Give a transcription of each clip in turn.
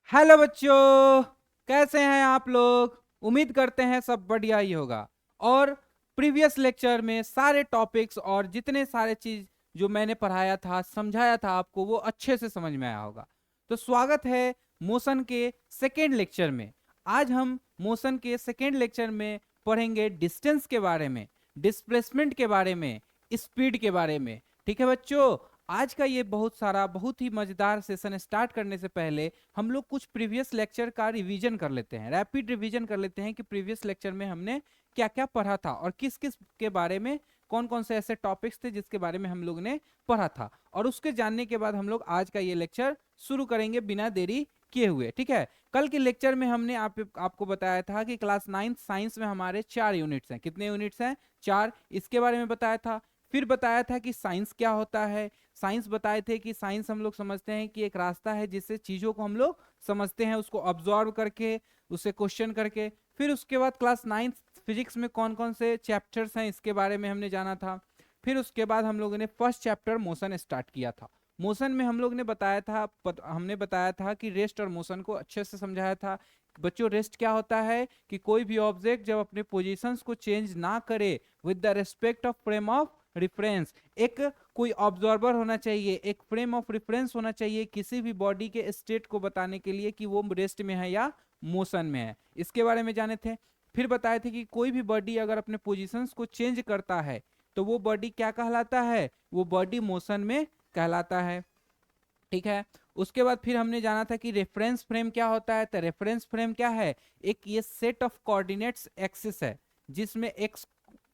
Hello बच्चों, कैसे हैं आप लोग। उम्मीद करते हैं सब बढ़िया ही होगा। और प्रीवियस लेक्चर में सारे टॉपिक्स और जितने सारे चीज जो मैंने पढ़ाया था समझाया था आपको वो अच्छे से समझ में आया होगा। तो स्वागत है मोशन के सेकेंड लेक्चर में। आज हम मोशन के सेकेंड लेक्चर में पढ़ेंगे डिस्टेंस के बारे में, डिस्प्लेसमेंट के बारे में, स्पीड के बारे में। ठीक है बच्चों, आज का ये बहुत ही मजेदार सेशन स्टार्ट करने से पहले हम लोग कुछ प्रीवियस लेक्चर का रिवीजन कर लेते हैं, रैपिड रिवीजन कर लेते हैं कि प्रीवियस लेक्चर में हमने क्या क्या पढ़ा था और किस किस के बारे में, कौन कौन से ऐसे टॉपिक्स थे जिसके बारे में हम लोग ने पढ़ा था। और उसके जानने के बाद हम लोग आज का ये लेक्चर शुरू करेंगे बिना देरी किए हुए। ठीक है, कल के लेक्चर में हमने आपको बताया था कि क्लास 9 साइंस में हमारे 4 यूनिट्स हैं। कितने यूनिट्स हैं? 4। इसके बारे में बताया था। फिर बताया था कि साइंस क्या होता है। साइंस बताए थे कि साइंस हम लोग समझते हैं कि एक रास्ता है जिससे चीजों को हम लोग समझते हैं, उसको ऑब्जर्व करके, उससे क्वेश्चन करके। फिर उसके बाद क्लास 9 फिजिक्स में कौन कौन से चैप्टर्स हैं इसके बारे में हमने जाना था। फिर उसके बाद हम लोगों ने फर्स्ट चैप्टर मोशन स्टार्ट किया था। मोशन में हम लोग ने बताया था, हमने बताया था कि रेस्ट और मोशन को अच्छे से समझाया था। बच्चों, रेस्ट क्या होता है कि कोई भी ऑब्जेक्ट जब अपने पोजीशंस को चेंज ना करे with the respect of frame of reference, एक कोई ऑब्जर्वर होना चाहिए, एक फ्रेम ऑफ रेफरेंस होना चाहिए किसी भी बॉडी के स्टेट को बताने के लिए कि वो रेस्ट में है या मोशन में है। इसके बारे में जाने थे। फिर बताए थे कि कोई भी बॉडी अगर अपने पोजीशंस को चेंज करता है तो वो बॉडी क्या कहलाता है? वो बॉडी मोशन में कहलाता है। ठीक है, उसके बाद फिर हमने जाना था कि रेफरेंस फ्रेम क्या होता है। तो रेफरेंस फ्रेम क्या है? एक ये सेट ऑफ कोऑर्डिनेट्स एक्सिस है जिसमें एक्स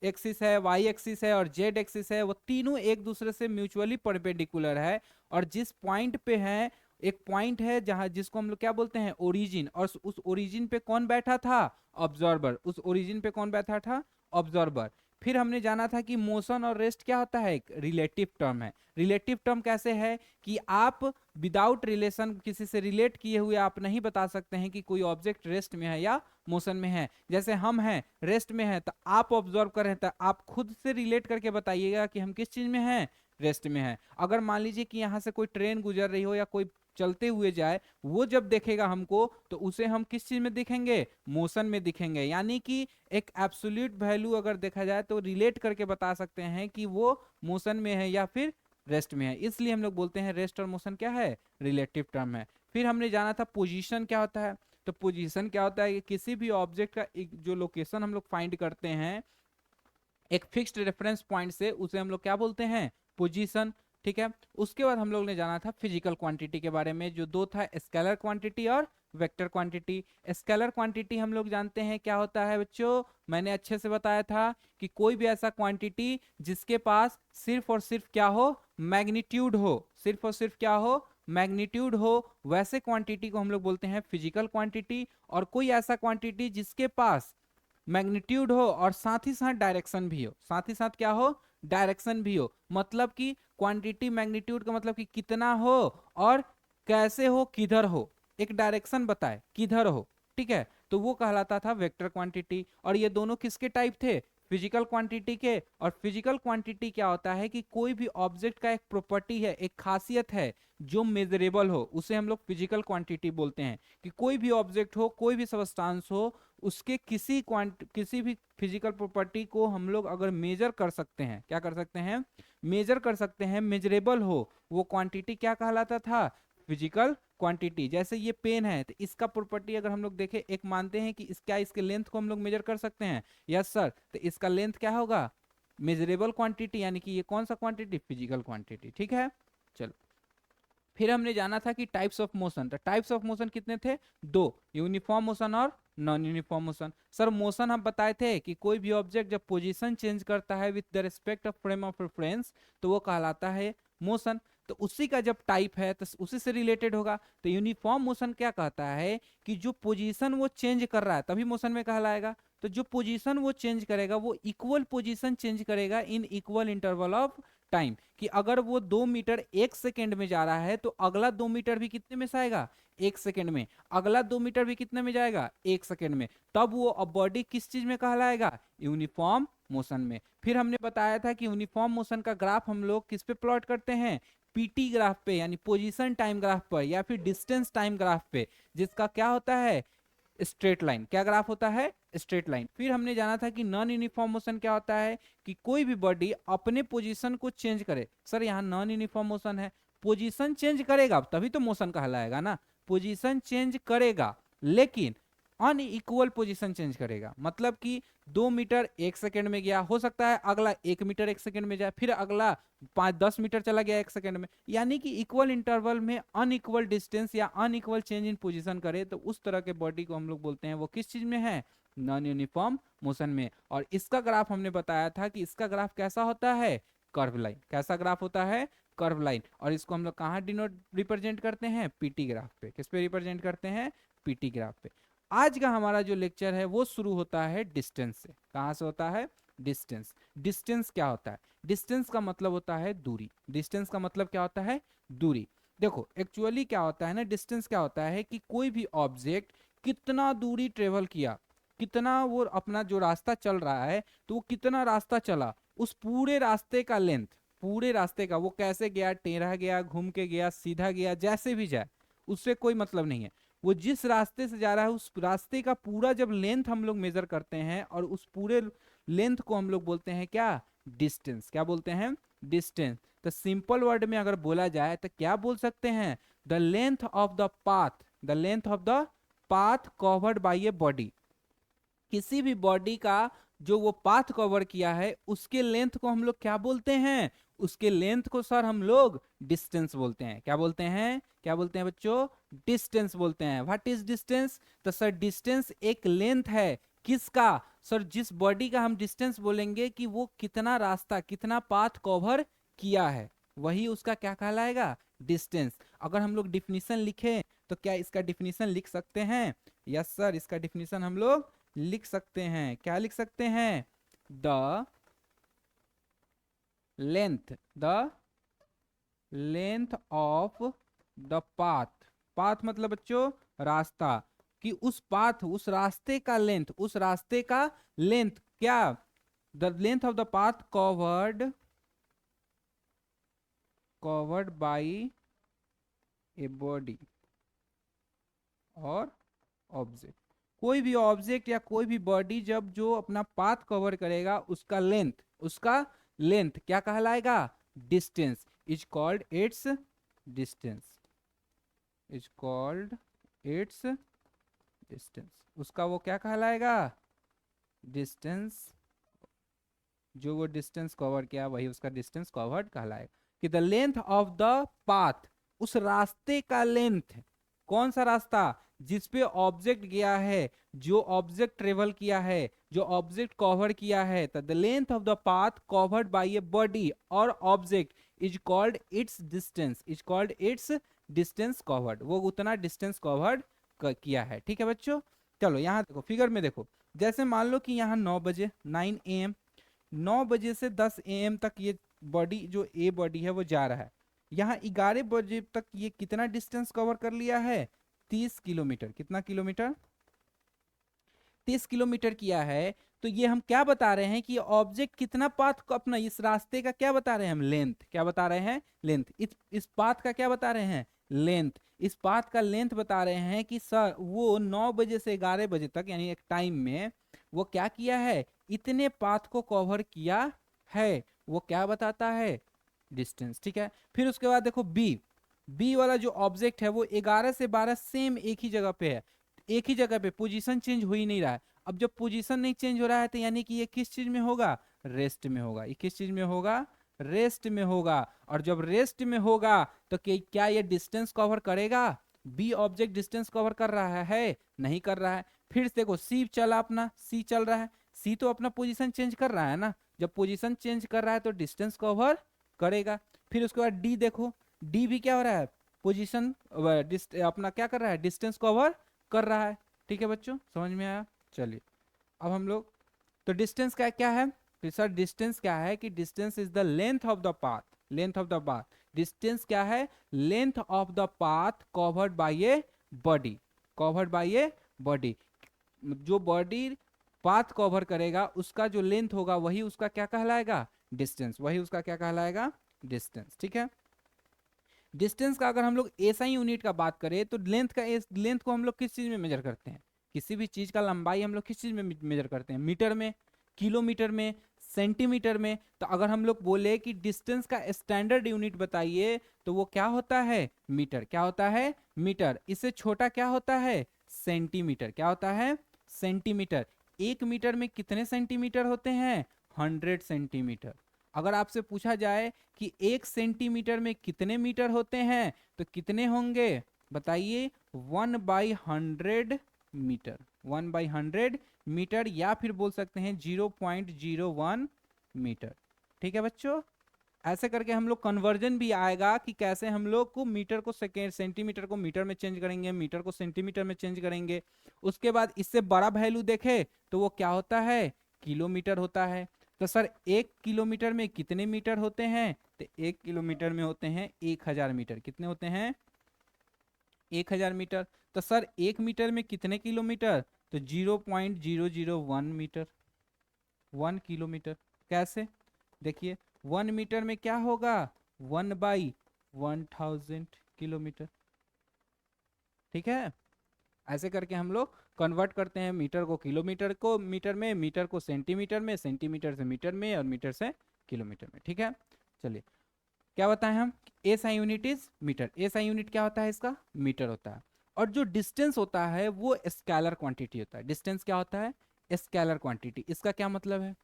एक्सिस है, वाई एक्सिस है और जेड एक्सिस है, वो तीनों एक दूसरे से म्यूचुअली परपेंडिकुलर है। और जिस पॉइंट पे है, एक पॉइंट है जहां जिसको हम लोग क्या बोलते हैं? ओरिजिन। और उस ओरिजिन पे कौन बैठा था? ऑब्जर्वर। उस ओरिजिन पे कौन बैठा था? ऑब्जर्वर। फिर हमने जाना था कि मोशन और रेस्ट क्या होता है? एक रिलेटिव टर्म है। रिलेटिव टर्म कैसे है कि आप विदाउट रिलेशन, किसी से रिलेट किए हुए आप नहीं बता सकते हैं कि कोई ऑब्जेक्ट रेस्ट में है या मोशन में है। जैसे हम हैं रेस्ट में है तो आप ऑब्जर्व कर रहे हैं तो आप खुद से रिलेट करके बताइएगा कि हम किस चीज में हैं? रेस्ट में है। अगर मान लीजिए कि यहाँ से कोई ट्रेन गुजर रही हो या कोई चलते हुए जाए, वो जब देखेगा हमको तो उसे हम किस चीज में दिखेंगे? मोशन में दिखेंगे। यानी कि एक एब्सोल्यूट वैल्यू अगर देखा जाए तो रिलेट करके बता सकते हैं कि वो मोशन में है या फिर रेस्ट में है। इसलिए हम लोग बोलते हैं रेस्ट और मोशन क्या है? रिलेटिव टर्म है। फिर हमने जाना था पोजीशन क्या होता है। तो पोजीशन क्या होता है कि किसी भी ऑब्जेक्ट का एक जो लोकेशन हम लोग फाइंड करते हैं एक फिक्स्ड रेफरेंस पॉइंट से, उसे हम लोग क्या बोलते हैं? पोजीशन। ठीक है, उसके बाद हम लोग ने जाना था फिजिकल क्वांटिटी के बारे में, जो दो था, स्केलर क्वांटिटी और वेक्टर क्वांटिटी। स्केलर क्वांटिटी हम लोग जानते हैं क्या होता है बच्चों, मैंने अच्छे से बताया था कि कोई भी ऐसा क्वांटिटी जिसके पास सिर्फ और सिर्फ क्या हो? मैग्नीट्यूड हो। सिर्फ और सिर्फ क्या हो? मैग्नीट्यूड हो। वैसे क्वांटिटी को हम लोग बोलते हैं फिजिकल क्वांटिटी। और कोई ऐसा क्वांटिटी जिसके पास मैग्नीट्यूड हो और साथ ही साथ डायरेक्शन भी हो, साथ ही साथ क्या हो? डायरेक्शन भी हो। मतलब कि क्वांटिटी मैग्नीट्यूड का मतलब कि कितना हो और कैसे हो, किधर हो, एक डायरेक्शन बताए किधर हो। ठीक है, तो वो कहलाता था वेक्टर क्वांटिटी। और ये दोनों किसके टाइप थे? फिजिकल क्वांटिटी के। और फिजिकल क्वांटिटी क्या होता है कि कोई भी ऑब्जेक्ट का एक प्रॉपर्टी है, एक खासियत है जो मेजरेबल हो, उसे हम लोग फिजिकल क्वांटिटी बोलते हैं। कि कोई भी ऑब्जेक्ट हो, कोई भी सब्सटेंस हो, उसके किसी भी फिजिकल प्रॉपर्टी को हम लोग अगर मेजर कर सकते हैं, क्या कर सकते हैं? मेजर कर सकते हैं, मेजरेबल हो, वो क्वांटिटी क्या कहलाता था? Physical quantity. जैसे ये पेन है तो इसका प्रॉपर्टी अगर हम लोग देखें, एक मानते हैं कि इसके लेंथ को हम लोग मेजर कर सकते हैं। यस सर, तो इसका लेंथ क्या होगा? Measurable quantity. यानी कि ये कौन सा क्वांटिटी? Physical quantity. ठीक है, चलो। फिर हमने जाना था कि टाइप्स ऑफ मोशन। तो टाइप्स ऑफ मोशन कितने थे? दो, यूनिफॉर्म मोशन और non uniform motion. Sir motion हम बताए थे कि कोई भी ऑब्जेक्ट जब पोजीशन चेंज करता है with the respect of frame of reference तो वो कहलाता है मोशन। तो उसी का जब टाइप है तो उसी से रिलेटेड होगा। तो यूनिफॉर्म मोशन क्या कहता है कि जो पोजीशन वो चेंज कर रहा है तभी मोशन में कहलाएगा। तो जो पोजीशन वो चेंज करेगा वो इक्वल पोजीशन चेंज करेगा in equal interval of time. कि अगर वो 2 मीटर 1 सेकेंड में जा रहा है तो अगला 2 मीटर भी कितने में जाएगा? 1 सेकेंड में। अगला 2 मीटर भी कितने में जाएगा? 1 सेकेंड में। तब वो बॉडी किस चीज में कहलाएगा? यूनिफॉर्म मोशन में। फिर हमने बताया था कि यूनिफॉर्म मोशन का ग्राफ हम लोग किस पे प्लॉट करते हैं? पीटी ग्राफ पे यानी पोजीशन टाइम ग्राफ पर या फिर डिस्टेंस टाइम ग्राफ पे, जिसका क्या होता है, स्ट्रेट लाइन। क्या ग्राफ होता है, स्ट्रेट लाइन। फिर हमने जाना था कि नॉन यूनिफॉर्म मोशन क्या होता है, कि कोई भी बॉडी अपने पोजीशन को चेंज करे। सर यहाँ नॉन यूनिफॉर्म मोशन है, पोजीशन चेंज करेगा तभी तो मोशन कहलाएगा ना, पोजीशन चेंज करेगा लेकिन अनइक्वल पोजीशन चेंज करेगा। मतलब कि 2 मीटर 1 सेकंड में गया, हो सकता है अगला 1 मीटर 1 सेकंड में जाए, फिर अगला 5-10 मीटर चला गया 1 सेकंड में, यानी कि इक्वल इंटरवल में अनइक्वल डिस्टेंस या अनइक्वल चेंज इन पोजीशन करे, तो उस तरह के बॉडी को हम लोग बोलते हैं वो किस चीज में है, नॉन यूनिफॉर्म मोशन में। और इसका ग्राफ हमने बताया था कि इसका ग्राफ कैसा होता है, कर्व लाइन। कैसा ग्राफ होता है, कर्व लाइन। और इसको हम लोग कहाँ डिनोट रिप्रेजेंट करते हैं, पीटी ग्राफ पे। किस पे रिप्रेजेंट करते हैं, पीटी ग्राफ पे। आज का हमारा जो लेक्चर है वो शुरू होता है डिस्टेंस से। कहाँ से होता है, डिस्टेंस। डिस्टेंस क्या होता है, डिस्टेंस का मतलब होता है दूरी। डिस्टेंस का मतलब क्या होता है, दूरी। देखो एक्चुअली क्या होता है ना, डिस्टेंस क्या होता है कि कोई भी ऑब्जेक्ट कितना दूरी ट्रेवल किया, कितना वो अपना जो रास्ता चल रहा है, तो वो कितना रास्ता चला, उस पूरे रास्ते का लेंथ, पूरे रास्ते का, वो कैसे गया, टेढ़ा गया, घूम के गया, सीधा गया, जैसे भी जाए उससे कोई मतलब नहीं है। वो जिस रास्ते से जा रहा है उस रास्ते का पूरा जब लेंथ हम लोग मेजर करते हैं, और उस पूरे लेंथ को हम लोग बोलते हैं क्या, डिस्टेंस। क्या बोलते हैं, डिस्टेंस। तो सिंपल वर्ड में अगर बोला जाए तो क्या बोल सकते हैं, the length of the path, the length of the path covered by a body. किसी भी बॉडी का जो वो पाथ कवर किया है उसके लेंथ को हम लोग क्या बोलते हैं, उसके लेंथ को सर हम लोग डिस्टेंस बोलते हैं। क्या बोलते हैं, क्या बोलते हैं बच्चों, डिस्टेंस बोलते हैं। व्हाट इज डिस्टेंस, तो सर डिस्टेंस एक लेंथ है, किसका, सर जिस बॉडी का हम डिस्टेंस बोलेंगे कि वो कितना रास्ता, कितना पाथ कवर किया है, वही उसका क्या कहलाएगा, डिस्टेंस। अगर हम लोग डिफिनीशन लिखें तो क्या इसका डिफिनीशन लिख सकते हैं, यस सर, इसका डिफिनीशन हम लोग लिख सकते हैं। क्या लिख सकते हैं, the length, the length of the path. Path मतलब बच्चों रास्ता, कि उस पाथ, उस रास्ते का लेंथ, उस रास्ते का लेंथ क्या, the length of the path covered, covered by a body और ऑब्जेक्ट। कोई भी ऑब्जेक्ट या कोई भी बॉडी जब जो अपना पाथ कवर करेगा उसका लेंथ, उसका लेंथ क्या कहलाएगा, distance, is called its distance, is called its distance. उसका वो क्या कहलाएगा, डिस्टेंस। जो वो डिस्टेंस कवर किया वही उसका डिस्टेंस कवर्ड कहलाएगा। कि the length of the path, उस रास्ते का लेंथ, कौन सा रास्ता, जिसपे ऑब्जेक्ट गया है, जो ऑब्जेक्ट ट्रेवल किया है, जो ऑब्जेक्ट कवर किया है, the length of the path covered by a body और object is called its distance, is called its distance covered. वो उतना डिस्टेंस कवर्ड किया है। ठीक है बच्चों, चलो यहाँ देखो, फिगर में देखो, जैसे मान लो कि यहाँ 9 बजे 9 AM, 9 बजे से 10 AM तक ये बॉडी, जो ए बॉडी है वो जा रहा है। यहाँ 11 बजे तक ये कितना डिस्टेंस कवर कर लिया है, 30 किलोमीटर। कितना किलोमीटर, 30 किलोमीटर किया है। तो ये हम क्या बता रहे हैं कि ऑब्जेक्ट कितना पाथ को, अपना इस रास्ते का क्या बता रहे हैं हम, लेंथ। क्या बता रहे हैं, लेंथ। इस पाथ का क्या बता रहे हैं, लेंथ। इस पाथ का लेंथ बता रहे हैं कि सर वो 9 बजे से 11 बजे तक यानी एक टाइम में वो क्या किया है, इतने पाथ को कवर किया है, वो क्या बताता है, डिस्टेंस। ठीक है, फिर उसके बाद देखो बी, बी वाला जो ऑब्जेक्ट है वो 11 से 12 सेम एक ही जगह पे है, एक ही जगह पे, पोजीशन चेंज हो ही नहीं रहा है। अब जब पोजीशन नहीं चेंज हो रहा है तो यानी कि ये किस चीज में होगा, रेस्ट में होगा। ये किस चीज में होगा, रेस्ट में होगा। और जब रेस्ट में होगा तो क्या ये डिस्टेंस कवर करेगा, बी ऑब्जेक्ट डिस्टेंस कवर कर रहा है, नहीं कर रहा है। फिर देखो सी चला, अपना सी चल रहा है, सी तो अपना पोजीशन चेंज कर रहा है ना, जब पोजीशन चेंज कर रहा है तो डिस्टेंस कवर करेगा। फिर उसके बाद डी देखो, डी भी क्या हो रहा है, पोजीशन अपना क्या कर रहा है, डिस्टेंस कवर कर रहा है। ठीक है बच्चों, समझ में आया। चलिए अब हम लोग, तो डिस्टेंस का क्या है, तो सर डिस्टेंस क्या है कि distance is the length of the path, length of the path. Distance क्या है, length of the path covered by a body, covered by a body. जो बॉडी पाथ कवर करेगा उसका जो लेंथ होगा वही उसका क्या कहलाएगा, डिस्टेंस, वही उसका क्या कहलाएगा, डिस्टेंस। ठीक है, डिस्टेंस का अगर हम लोग एसआई यूनिट का बात करें तो लेंथ को हम लोग किस चीज में मेजर करते हैं? किसी भी चीज का लंबाई हम लोग किस चीज में मेजर करते हैं? मीटर में, किलोमीटर में, सेंटीमीटर में। तो अगर हम लोग बोले कि डिस्टेंस का स्टैंडर्ड यूनिट बताइए तो वो क्या होता है? मीटर। क्या होता है? मीटर। इससे छोटा क्या होता है? सेंटीमीटर। क्या होता है? सेंटीमीटर। एक मीटर में कितने सेंटीमीटर होते हैं? 100 सेंटीमीटर। अगर आपसे पूछा जाए कि 1 सेंटीमीटर में कितने मीटर होते हैं तो कितने होंगे? बताइए। 1/100 मीटर। 1/100 मीटर, या फिर बोल सकते हैं 0.01 मीटर। ठीक है बच्चों, ऐसे करके हम लोग कन्वर्जन भी आएगा कि कैसे हम लोग को मीटर को सेकेंड, सेंटीमीटर को मीटर में चेंज करेंगे, मीटर को सेंटीमीटर में चेंज करेंगे। उसके बाद इससे बड़ा वैल्यू देखे तो वो क्या होता है? किलोमीटर होता है। तो सर 1 किलोमीटर में कितने मीटर होते हैं? तो 1 किलोमीटर में होते हैं 1000 मीटर। कितने होते हैं? 1000 मीटर। तो सर 1 मीटर में कितने किलोमीटर? तो 0.001 मीटर। 1 किलोमीटर। कैसे? देखिए 1 मीटर में क्या होगा? 1/1000 किलोमीटर। ठीक है, ऐसे करके हम लोग कन्वर्ट करते हैं मीटर को किलोमीटर को मीटर में, मीटर को सेंटीमीटर में, सेंटीमीटर से मीटर में, और मीटर से किलोमीटर में। ठीक है, चलिए क्या बताएं हम? SI unit is metre. SI unit क्या होता है इसका? मीटर होता है। और जो डिस्टेंस होता है वो स्केलर क्वांटिटी होता है। डिस्टेंस क्या होता है? Scalar quantity. इसका क्या मतलब है?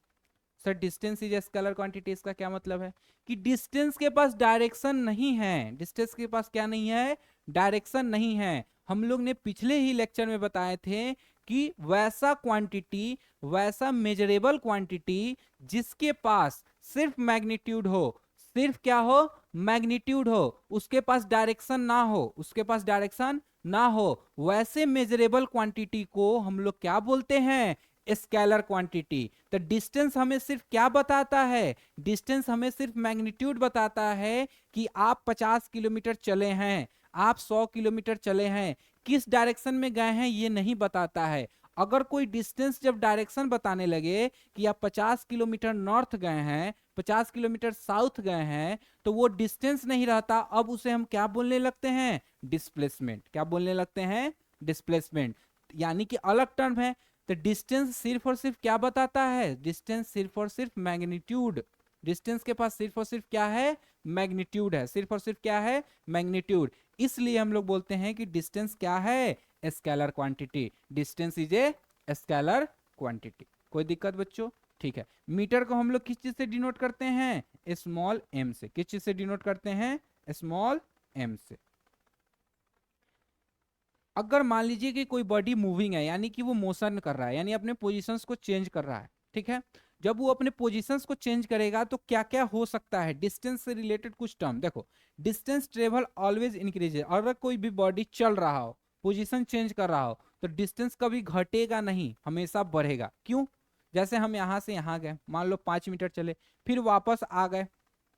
Sir distance is scalar quantity, इसका क्या मतलब है? कि डिस्टेंस के पास डायरेक्शन नहीं है। डिस्टेंस के पास क्या नहीं है? डायरेक्शन नहीं है। हम लोग ने पिछले ही लेक्चर में बताए थे कि वैसा क्वांटिटी, वैसा मेजरेबल क्वांटिटी जिसके पास सिर्फ मैग्नीट्यूड हो, सिर्फ क्या हो? मैग्नीट्यूड हो, उसके पास डायरेक्शन ना हो, उसके पास डायरेक्शन ना हो, वैसे मेजरेबल क्वांटिटी को हम लोग क्या बोलते हैं? Scalar quantity. तो डिस्टेंस हमें सिर्फ क्या बताता है? डिस्टेंस हमें सिर्फ मैग्नीट्यूड बताता है कि आप 50 किलोमीटर चले हैं, आप 100 किलोमीटर चले हैं, किस डायरेक्शन में गए हैं ये नहीं बताता है। अगर कोई डिस्टेंस जब डायरेक्शन बताने लगे कि आप 50 किलोमीटर नॉर्थ गए हैं, 50 किलोमीटर साउथ गए हैं, तो वो डिस्टेंस नहीं रहता। अब उसे हम क्या बोलने लगते हैं? डिस्प्लेसमेंट। क्या बोलने लगते हैं? डिस्प्लेसमेंट। यानी कि अलग टर्म है। तो डिस्टेंस सिर्फ और सिर्फ क्या बताता है? डिस्टेंस सिर्फ और सिर्फ मैग्नीट्यूड। डिस्टेंस के पास सिर्फ और सिर्फ क्या है? मैग्नीट्यूड है। सिर्फ और सिर्फ क्या है? मैग्नीट्यूड। इसलिए हम लोग बोलते हैं कि डिस्टेंस क्या है? Scalar quantity. Distance is a scalar quantity. कोई दिक्कत बच्चों? ठीक है, मीटर को हम लोग किस चीज से डिनोट करते हैं? स्मॉल एम से। किस चीज से डिनोट करते हैं? स्मॉल एम से। अगर मान लीजिए कि कोई बॉडी मूविंग है, यानी कि वो मोशन कर रहा है, यानी अपने पोजीशंस को चेंज कर रहा है, ठीक है, जब वो अपने पोजीशंस को चेंज करेगा तो क्या क्या हो सकता है? डिस्टेंस से रिलेटेड कुछ टर्म देखो। Distance travel always increases. अगर कोई भी बॉडी चल रहा हो, पोजीशन चेंज कर रहा हो, तो डिस्टेंस कभी घटेगा नहीं, हमेशा बढ़ेगा। क्यों? जैसे हम यहाँ से यहाँ गए, मान लो 5 मीटर चले, फिर वापस आ गए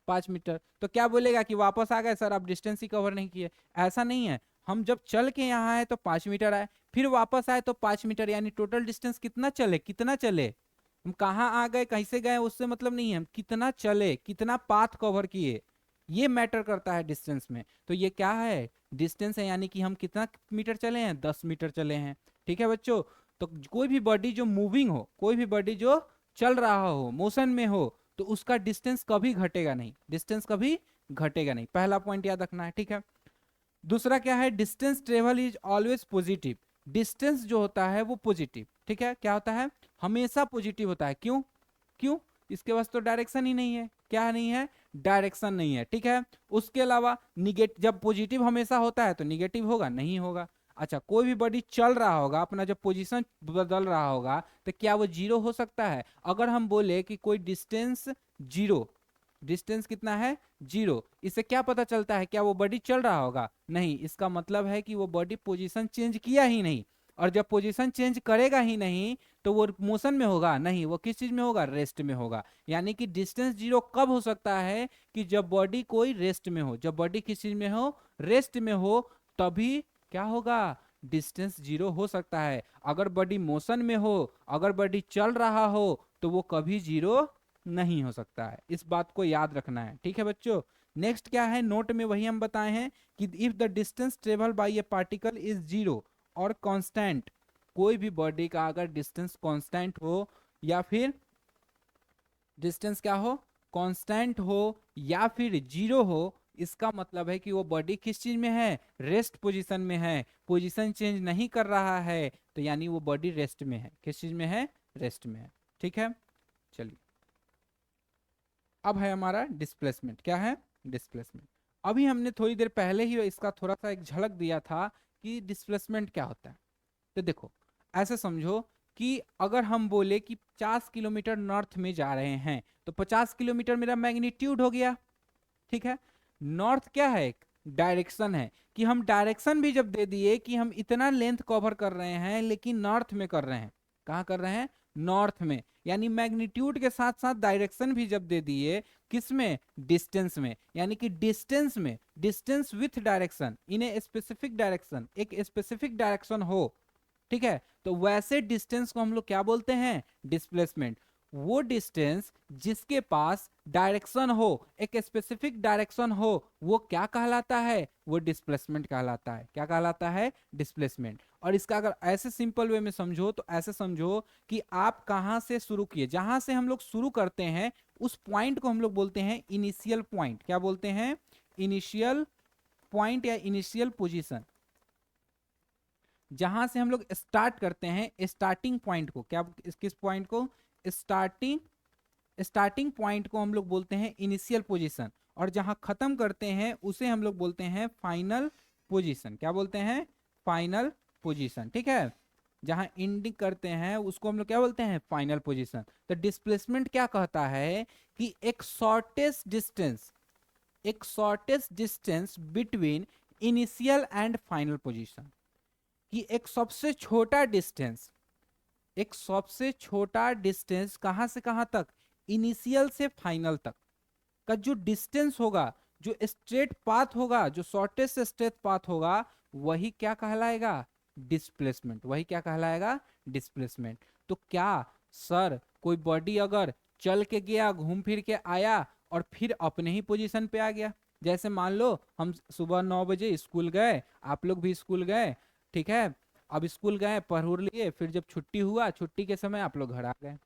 5 मीटर, तो क्या बोलेगा कि वापस आ गए सर, आप डिस्टेंस ही कवर नहीं किए? ऐसा नहीं है। हम जब चल के यहाँ आए तो 5 मीटर आए, फिर वापस आए तो 5 मीटर, यानी टोटल डिस्टेंस कितना चले? कितना चले? हम कहाँ आ गए, कैसे गए, उससे मतलब नहीं है, हम कितना चले, कितना पाथ कवर किए, ये मैटर करता है डिस्टेंस में। तो ये क्या है? डिस्टेंस है, यानी कि हम कितना मीटर चले हैं? 10 मीटर चले हैं। ठीक है बच्चों, तो कोई भी बॉडी जो मूविंग हो, कोई भी बॉडी जो चल रहा हो, मोशन में हो, तो उसका डिस्टेंस कभी घटेगा नहीं। डिस्टेंस कभी घटेगा नहीं, पहला पॉइंट याद रखना है। ठीक है, दूसरा क्या है? Distance travel is always positive. Distance जो होता है वो पॉजिटिव, ठीक है, क्या होता है? हमेशा पॉजिटिव होता है। क्यों? क्यों? इसके पास तो डायरेक्शन ही नहीं है। क्या नहीं है? डायरेक्शन नहीं है। ठीक है, उसके अलावा निगेटिव, जब पॉजिटिव हमेशा होता है तो निगेटिव होगा? नहीं होगा। अच्छा, कोई भी बॉडी चल रहा होगा, अपना जब पोजीशन बदल रहा होगा, तो क्या वो जीरो हो सकता है? अगर हम बोले कि कोई डिस्टेंस जीरो, डिस्टेंस कितना है? जीरो, इससे क्या पता चलता है? क्या वो बॉडी चल रहा होगा? नहीं, इसका मतलब है कि वो बॉडी पोजीशन चेंज किया ही नहीं। और जब पोजीशन चेंज करेगा ही नहीं तो वो मोशन में होगा? नहीं, वो किस चीज में होगा? रेस्ट में होगा। यानी कि डिस्टेंस जीरो कब हो सकता है? कि जब बॉडी कोई रेस्ट में हो। जब बॉडी किस चीज में हो? रेस्ट में हो, तभी क्या होगा? डिस्टेंस जीरो हो सकता है। अगर बॉडी मोशन में हो, अगर बॉडी चल रहा हो, तो वो कभी जीरो नहीं हो सकता है। इस बात को याद रखना है। ठीक है बच्चों, नेक्स्ट क्या है नोट में, वही हम बताए हैं कि if the distance travel by A particle is zero और कांस्टेंट, कोई भी बॉडी का अगर डिस्टेंस कांस्टेंट हो या फिर डिस्टेंस क्या हो, कांस्टेंट हो या फिर जीरो हो, इसका मतलब है कि वो बॉडी किस चीज में है, रेस्ट पोजीशन में है, पोजीशन चेंज नहीं कर रहा है, तो यानी वो बॉडी रेस्ट में है। किस चीज में है, रेस्ट में है। ठीक है, चलिए अब है हमारा डिस्प्लेसमेंट। क्या है, डिस्प्लेसमेंट। अभी हमने थोड़ी देर पहले ही इसका थोड़ा सा एक झलक दिया था कि डिस्प्लेसमेंट क्या होता है। तो देखो ऐसे समझो कि अगर हम बोले कि 50 किलोमीटर नॉर्थ में जा रहे हैं तो 50 किलोमीटर मेरा मैग्नीट्यूड हो गया। ठीक है, नॉर्थ क्या है, एक डायरेक्शन है कि हम डायरेक्शन भी जब दे दिए कि हम इतना लेंथ कवर कर रहे हैं लेकिन नॉर्थ में कर रहे हैं, कहाँ कर रहे हैं, नॉर्थ में, यानी मैग्नीट्यूड के साथ साथ डायरेक्शन भी जब दे दिए, किस में, डिस्टेंस में, यानी कि डिस्टेंस में, distance with direction in a specific direction, एक स्पेसिफिक डायरेक्शन हो। ठीक है, तो वैसे डिस्टेंस को हम लोग क्या बोलते हैं, डिस्प्लेसमेंट। वो डिस्टेंस जिसके पास डायरेक्शन हो, एक स्पेसिफिक डायरेक्शन हो, वो क्या कहलाता है, वो डिस्प्लेसमेंट कहलाता है। क्या कहलाता है, डिस्प्लेसमेंट। और इसका अगर ऐसे सिंपल वे में समझो तो ऐसे समझो कि आप कहां से शुरू किए, जहां से हम लोग शुरू करते हैं उस पॉइंट को हम लोग बोलते हैं इनिशियल पॉइंट। क्या बोलते हैं, इनिशियल पॉइंट या इनिशियल पोजीशन। जहां से हम लोग स्टार्ट करते हैं स्टार्टिंग पॉइंट को, क्या, किस पॉइंट को, स्टार्टिंग, स्टार्टिंग पॉइंट को हम लोग बोलते हैं इनिशियल पोजीशन, और जहां खत्म करते हैं उसे हम लोग बोलते हैं फाइनल पोजीशन। क्या बोलते हैं, फाइनल पोजीशन। ठीक है, जहां एंडिंग करते हैं उसको हम लोग क्या बोलते हैं, फाइनल पोजीशन। तो डिस्प्लेसमेंट क्या कहता है कि एक शॉर्टेस्ट डिस्टेंस, एक shortest distance between initial and final position, कि एक सबसे छोटा डिस्टेंस, एक सबसे छोटा डिस्टेंस कहां से कहां तक, इनिशियल से फाइनल तक का जो डिस्टेंस होगा, जो स्ट्रेट पाथ होगा, जो शॉर्टेस्ट स्ट्रेट पाथ होगा, वही क्या कहलाएगा, डिस्प्लेसमेंट। वही क्या कहलाएगा, डिस्प्लेसमेंट। तो क्या सर कोई बॉडी अगर चल के गया, घूम फिर के आया और फिर अपने ही पोजीशन पे आ गया, जैसे मान लो हम सुबह 9 बजे स्कूल गए, आप लोग भी स्कूल गए, ठीक है, अब स्कूल गए, पढ़ उड़ लिए, फिर जब छुट्टी हुआ, छुट्टी के समय आप लोग घर आ गए।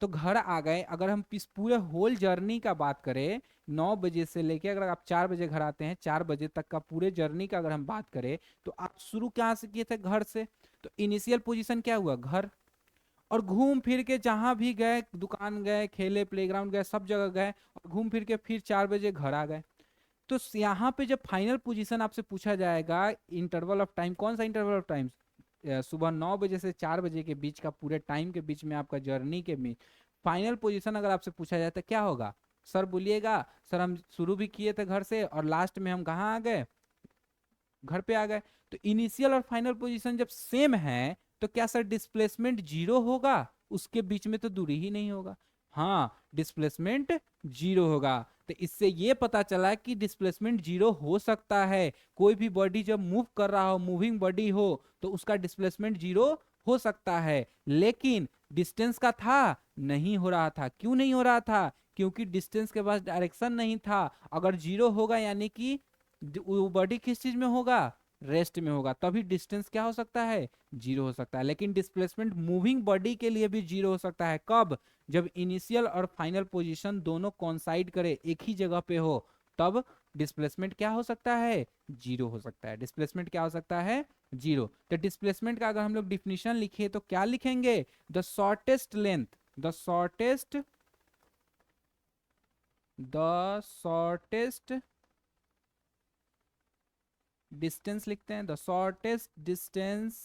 तो घर आ गए, अगर हम इस पूरे होल जर्नी का बात करें, 9 बजे से लेके अगर आप 4 बजे घर आते हैं, 4 बजे तक का पूरे जर्नी का अगर हम बात करें, तो आप शुरू कहाँ से किए थे, घर से। तो इनिशियल पोजीशन क्या हुआ, घर। और घूम फिर के जहां भी गए, दुकान गए, खेले, प्लेग्राउंड गए, सब जगह गए, और घूम फिर के फिर 4 बजे घर आ गए। तो यहाँ पे जब फाइनल पोजीशन आपसे पूछा जाएगा, इंटरवल ऑफ टाइम, कौन सा इंटरवल ऑफ टाइम, सुबह 9 बजे से 4 बजे के बीच का, पूरे टाइम के बीच में आपका जर्नी के बीच फाइनल पोजीशन अगर आपसे पूछा जाए तो क्या होगा, सर बोलिएगा, सर हम शुरू भी किए थे घर से और लास्ट में हम कहाँ आ गए, घर पे आ गए। तो इनिशियल और फाइनल पोजीशन जब सेम है तो क्या सर डिस्प्लेसमेंट जीरो होगा, उसके बीच में तो दूरी ही नहीं होगा। हाँ, डिस्प्लेसमेंट जीरो होगा। तो इससे ये पता चला कि डिस्प्लेसमेंट जीरो हो सकता है, कोई भी बॉडी जब मूव कर रहा हो, मूविंग बॉडी हो, तो उसका डिस्प्लेसमेंट जीरो हो सकता है। लेकिन डिस्टेंस का था, नहीं हो रहा था। क्यों नहीं हो रहा था, क्योंकि डिस्टेंस के पास डायरेक्शन नहीं था। अगर जीरो होगा यानी कि वो बॉडी किस चीज में होगा, रेस्ट में होगा, तभी डिस्टेंस क्या हो सकता है, जीरो हो सकता है। लेकिन डिस्प्लेसमेंट मूविंग बॉडी के लिए भी जीरो हो सकता है, कब, जब इनिशियल और फाइनल पोजीशन दोनों कोइंसाइड करे, एक ही जगह पे हो, तब डिस्प्लेसमेंट क्या हो सकता है, जीरो हो सकता है। डिस्प्लेसमेंट क्या हो सकता है, जीरो। तो डिस्प्लेसमेंट का अगर हम लोग डिफिनीशन लिखे तो क्या लिखेंगे, the shortest length, the shortest, the shortest distance लिखते हैं, the shortest distance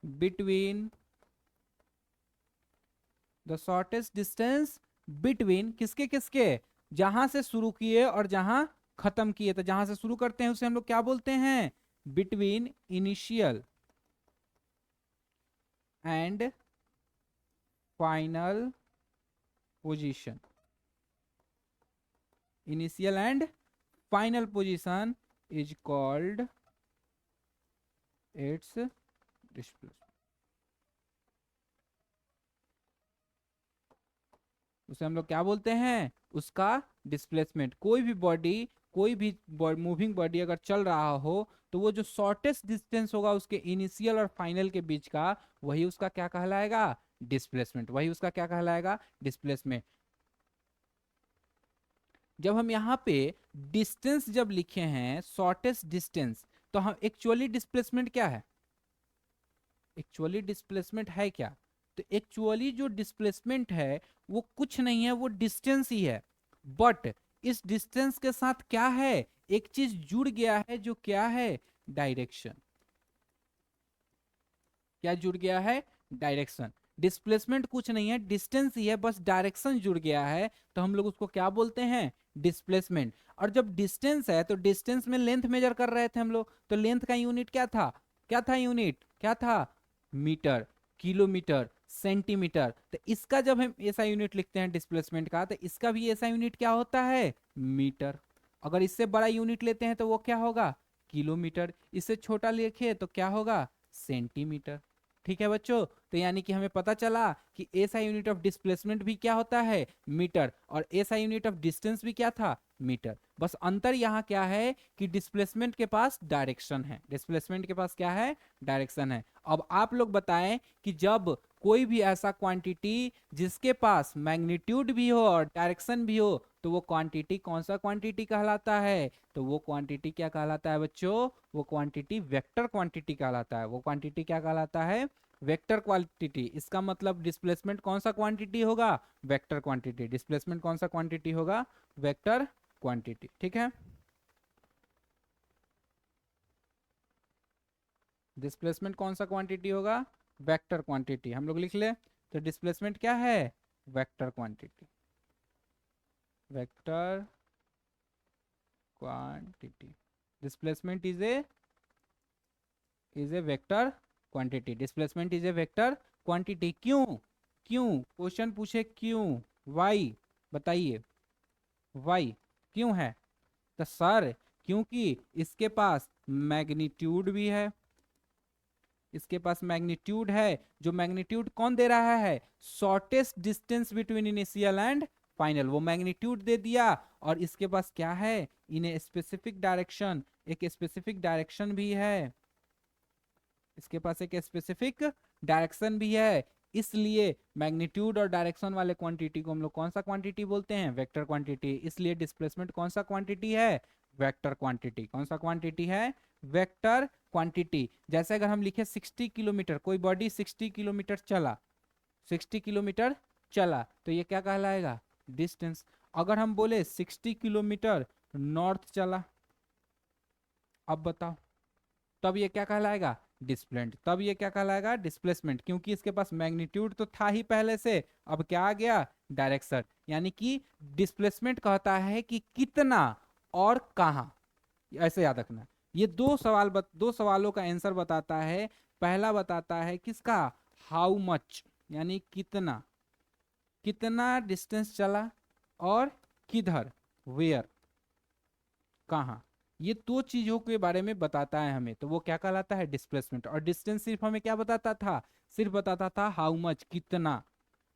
between, the shortest distance between किसके किसके, जहां से शुरू किए और जहां खत्म किए। तो जहां से शुरू करते हैं उसे हम लोग क्या बोलते हैं, between initial and final position, initial and final position is called it's displacement. उसे हम लोग क्या बोलते हैं, उसका डिस्प्लेसमेंट। कोई भी बॉडी, कोई भी मूविंग बॉडी अगर चल रहा हो तो वो जो शॉर्टेस्ट डिस्टेंस होगा उसके इनिशियल और फाइनल के बीच का, वही उसका क्या कहलाएगा, डिस्प्लेसमेंट। वही उसका क्या कहलाएगा, डिस्प्लेसमेंट। जब हम यहाँ पे डिस्टेंस जब लिखे हैं शॉर्टेस्ट डिस्टेंस, तो हम एक्चुअली डिस्प्लेसमेंट क्या है, एक्चुअली डिस्प्लेसमेंट है क्या, तो एक्चुअली जो डिस्प्लेसमेंट है वो कुछ नहीं है, वो डिस्टेंस ही है। बट इस डिस्टेंस के साथ क्या है, एक चीज जुड़ गया है, जो क्या है, डायरेक्शन। क्या जुड़ गया है, डायरेक्शन। डिस्प्लेसमेंट कुछ नहीं है, डिस्टेंस ही है, बस डायरेक्शन जुड़ गया है, तो हम लोग उसको क्या बोलते हैं, डिस्प्लेसमेंट। और जब डिस्टेंस है तो डिस्टेंस में लेंथ मेजर कर रहे थे हम लोग, तो लेंथ का यूनिट क्या था, क्या था यूनिट, क्या था, मीटर, किलोमीटर, सेंटीमीटर। तो इसका जब हम ऐसा यूनिट लिखते हैं डिस्प्लेसमेंट का, तो इसका भी ऐसा यूनिट क्या होता है, मीटर। अगर इससे बड़ा यूनिट लेते हैं तो वो क्या होगा, किलोमीटर। इससे छोटा लिखे तो क्या होगा, सेंटीमीटर। ठीक है बच्चों, तो यानी कि हमें पता चला कि ऐसा यूनिट ऑफ डिस्प्लेसमेंट भी क्या होता है, मीटर, और ऐसा यूनिट ऑफ डिस्टेंस भी क्या था, मीटर। बस अंतर यहाँ क्या है कि डिस्प्लेसमेंट के पास डायरेक्शन है, डिस्प्लेसमेंट के पास क्या है, डायरेक्शन है। अब आप लोग बताएं कि जब कोई भी ऐसा क्वांटिटी जिसके पास मैग्नीट्यूड भी हो और डायरेक्शन भी हो, तो वो क्वांटिटी कौन सा क्वांटिटी कहलाता है, तो वो क्वांटिटी क्या कहलाता है बच्चों, वो क्वांटिटी वेक्टर क्वांटिटी कहलाता है। वो क्वांटिटी क्या कहलाता है, वेक्टर क्वांटिटी। इसका मतलब डिस्प्लेसमेंट कौन सा क्वांटिटी होगा, वेक्टर क्वांटिटी। डिस्प्लेसमेंट कौन सा क्वांटिटी होगा, वेक्टर क्वांटिटी। ठीक है, डिस्प्लेसमेंट कौन सा क्वांटिटी होगा, वेक्टर क्वांटिटी। हम लोग लिख ले, तो डिस्प्लेसमेंट क्या है, vector quantity, vector quantity. Displacement is a vector quantity, displacement is a vector quantity. क्यों, क्यों, क्वेश्चन पूछे क्यों, वाई, बताइए वाई, क्यों है, तो सर क्योंकि इसके पास मैग्नीट्यूड भी है, इसके पास मैग्नीट्यूड है। जो मैग्नीट्यूड कौन दे रहा है, shortest distance between initial and final, वो मैग्नीट्यूड दे दिया। और इसके पास क्या है, इन ए स्पेसिफिक डायरेक्शन, एक स्पेसिफिक डायरेक्शन भी है, इसके पास एक स्पेसिफिक डायरेक्शन भी है। इसलिए मैग्नीट्यूड और डायरेक्शन वाले क्वांटिटी को हम लोग कौन सा क्वांटिटी बोलते हैं, वेक्टर क्वांटिटी। इसलिए डिस्प्लेसमेंट कौन सा क्वांटिटी है, वेक्टर क्वांटिटी। कौन सा क्वांटिटी है, वेक्टर क्वांटिटी। जैसे अगर हम लिखे 60 किलोमीटर, कोई बॉडी 60 किलोमीटर चला, 60 किलोमीटर चला, तो ये क्या कहलाएगा, डिस्टेंस। अगर हम बोले 60 किलोमीटर नॉर्थ चला, अब बताओ, तब ये क्या कहलाएगा, डिस्प्लेसमेंट। तब ये क्या कहलाएगा, डिस्प्लेसमेंट, क्योंकि इसके पास मैग्नीट्यूड तो था ही पहले से, अब क्या आ गया, डायरेक्शन। यानी कि डिस्प्लेसमेंट कहता है कि कितना और कहां, ऐसे याद रखना। ये दो सवालों का आंसर बताता है। पहला बताता है किसका, हाउ मच, यानी कितना, कितना डिस्टेंस चला, और किधर, वेयर, कहाँ। ये दो चीजों के बारे में बताता है हमें, तो वो क्या कहलाता है, डिस्प्लेसमेंट। और डिस्टेंस सिर्फ हमें क्या बताता था, सिर्फ बताता था हाउ मच, कितना,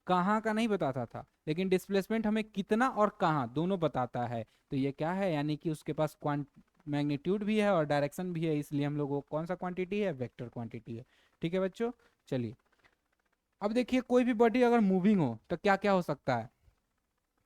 कहाँ का नहीं बताता था। लेकिन डिस्प्लेसमेंट हमें कितना और कहाँ दोनों बताता है। तो ये क्या है, यानी कि उसके पास मैग्नीट्यूड भी है और डायरेक्शन भी है, इसलिए हम लोग को कौन सा क्वांटिटी है, वेक्टर क्वांटिटी है। ठीक है बच्चों, चलिए अब देखिए, कोई भी बॉडी अगर मूविंग हो तो क्या क्या हो सकता है।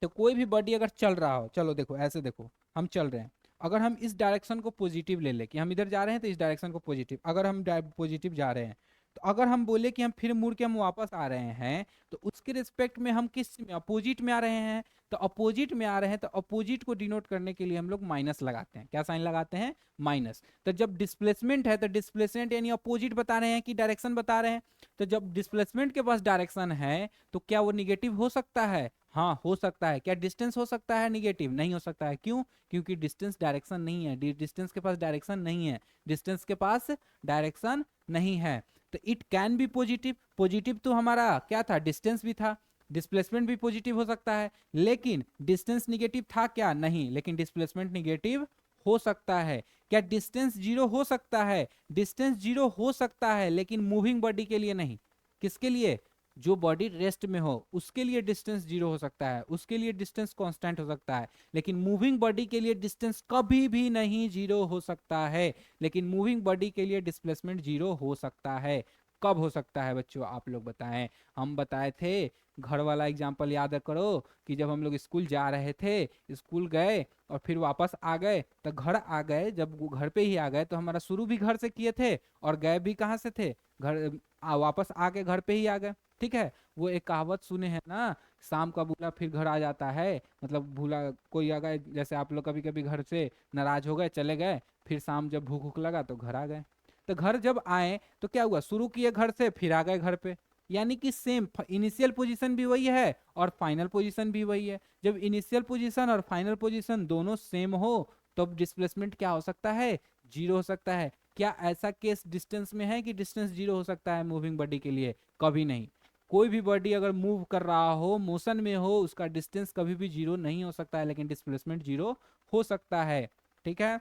तो कोई भी बॉडी अगर चल रहा हो, चलो देखो ऐसे देखो, हम चल रहे हैं, अगर हम इस डायरेक्शन को पॉजिटिव ले ले कि हम इधर जा रहे हैं, तो इस डायरेक्शन को पॉजिटिव, अगर हम पॉजिटिव जा रहे हैं, तो अगर हम बोले कि हम फिर मुड़ के हम वापस आ रहे हैं, तो उसके रिस्पेक्ट में हम किस में, अपोजिट में आ रहे हैं। तो अपोजिट में आ रहे हैं, तो अपोजिट को डिनोट करने के लिए हम लोग माइनस लगाते हैं। क्या साइन लगाते हैं, माइनस। तो जब डिस्प्लेसमेंट है, तो डिस्प्लेसमेंट यानी अपोजिट बता रहे हैं कि डायरेक्शन बता रहे हैं। तो जब डिस्प्लेसमेंट के पास डायरेक्शन है, तो क्या वो निगेटिव हो सकता है, हाँ हो सकता है। क्या डिस्टेंस हो सकता है निगेटिव, नहीं हो सकता है। क्यों, क्योंकि डिस्टेंस डायरेक्शन नहीं है, डिस्टेंस के पास डायरेक्शन नहीं है, डिस्टेंस के पास डायरेक्शन नहीं है। तो it can be positive, positive तो हमारा क्या था, डिस्टेंस भी था, डिस्प्लेसमेंट भी पॉजिटिव हो सकता है। लेकिन डिस्टेंस निगेटिव था क्या, नहीं, लेकिन डिस्प्लेसमेंट निगेटिव हो सकता है। क्या डिस्टेंस जीरो हो सकता है, डिस्टेंस जीरो हो सकता है, लेकिन मूविंग बॉडी के लिए नहीं। किसके लिए, जो बॉडी रेस्ट में हो उसके लिए डिस्टेंस जीरो हो सकता है, उसके लिए डिस्टेंस कांस्टेंट हो सकता है, लेकिन मूविंग बॉडी के लिए डिस्टेंस कभी भी नहीं जीरो हो सकता है। लेकिन मूविंग बॉडी के लिए डिस्प्लेसमेंट जीरो हो सकता है। कब हो सकता है बच्चों, आप लोग बताएं। हम बताए थे, घर वाला एग्जाम्पल याद करो कि जब हम लोग स्कूल जा रहे थे, स्कूल गए और फिर वापस आ गए, तो घर आ गए, जब वो घर पे ही आ गए तो हमारा शुरू भी घर से किए थे और गए भी कहाँ से थे, घर वापस आके घर पे ही आ गए। ठीक है, वो एक कहावत सुने हैं ना, शाम का भूला फिर घर आ जाता है। मतलब भूला कोई आ गए, जैसे आप लोग कभी कभी घर से नाराज हो गए चले गए, फिर शाम जब भूख भूख लगा तो घर आ गए। तो घर जब आए तो क्या हुआ, शुरू किए घर से फिर आ गए घर पे, यानी कि सेम इनिशियल पोजीशन भी वही है और फाइनल पोजीशन भी वही है। जब इनिशियल पोजीशन और फाइनल पोजीशन दोनों सेम हो तब डिस्प्लेसमेंट क्या हो सकता है, जीरो हो सकता है। क्या ऐसा केस डिस्टेंस में है कि डिस्टेंस जीरो हो सकता है मूविंग बॉडी के लिए? कभी नहीं। कोई भी बॉडी अगर मूव कर रहा हो, मोशन में हो, उसका डिस्टेंस कभी भी जीरो नहीं हो सकता है, लेकिन डिस्प्लेसमेंट जीरो हो सकता है। ठीक है,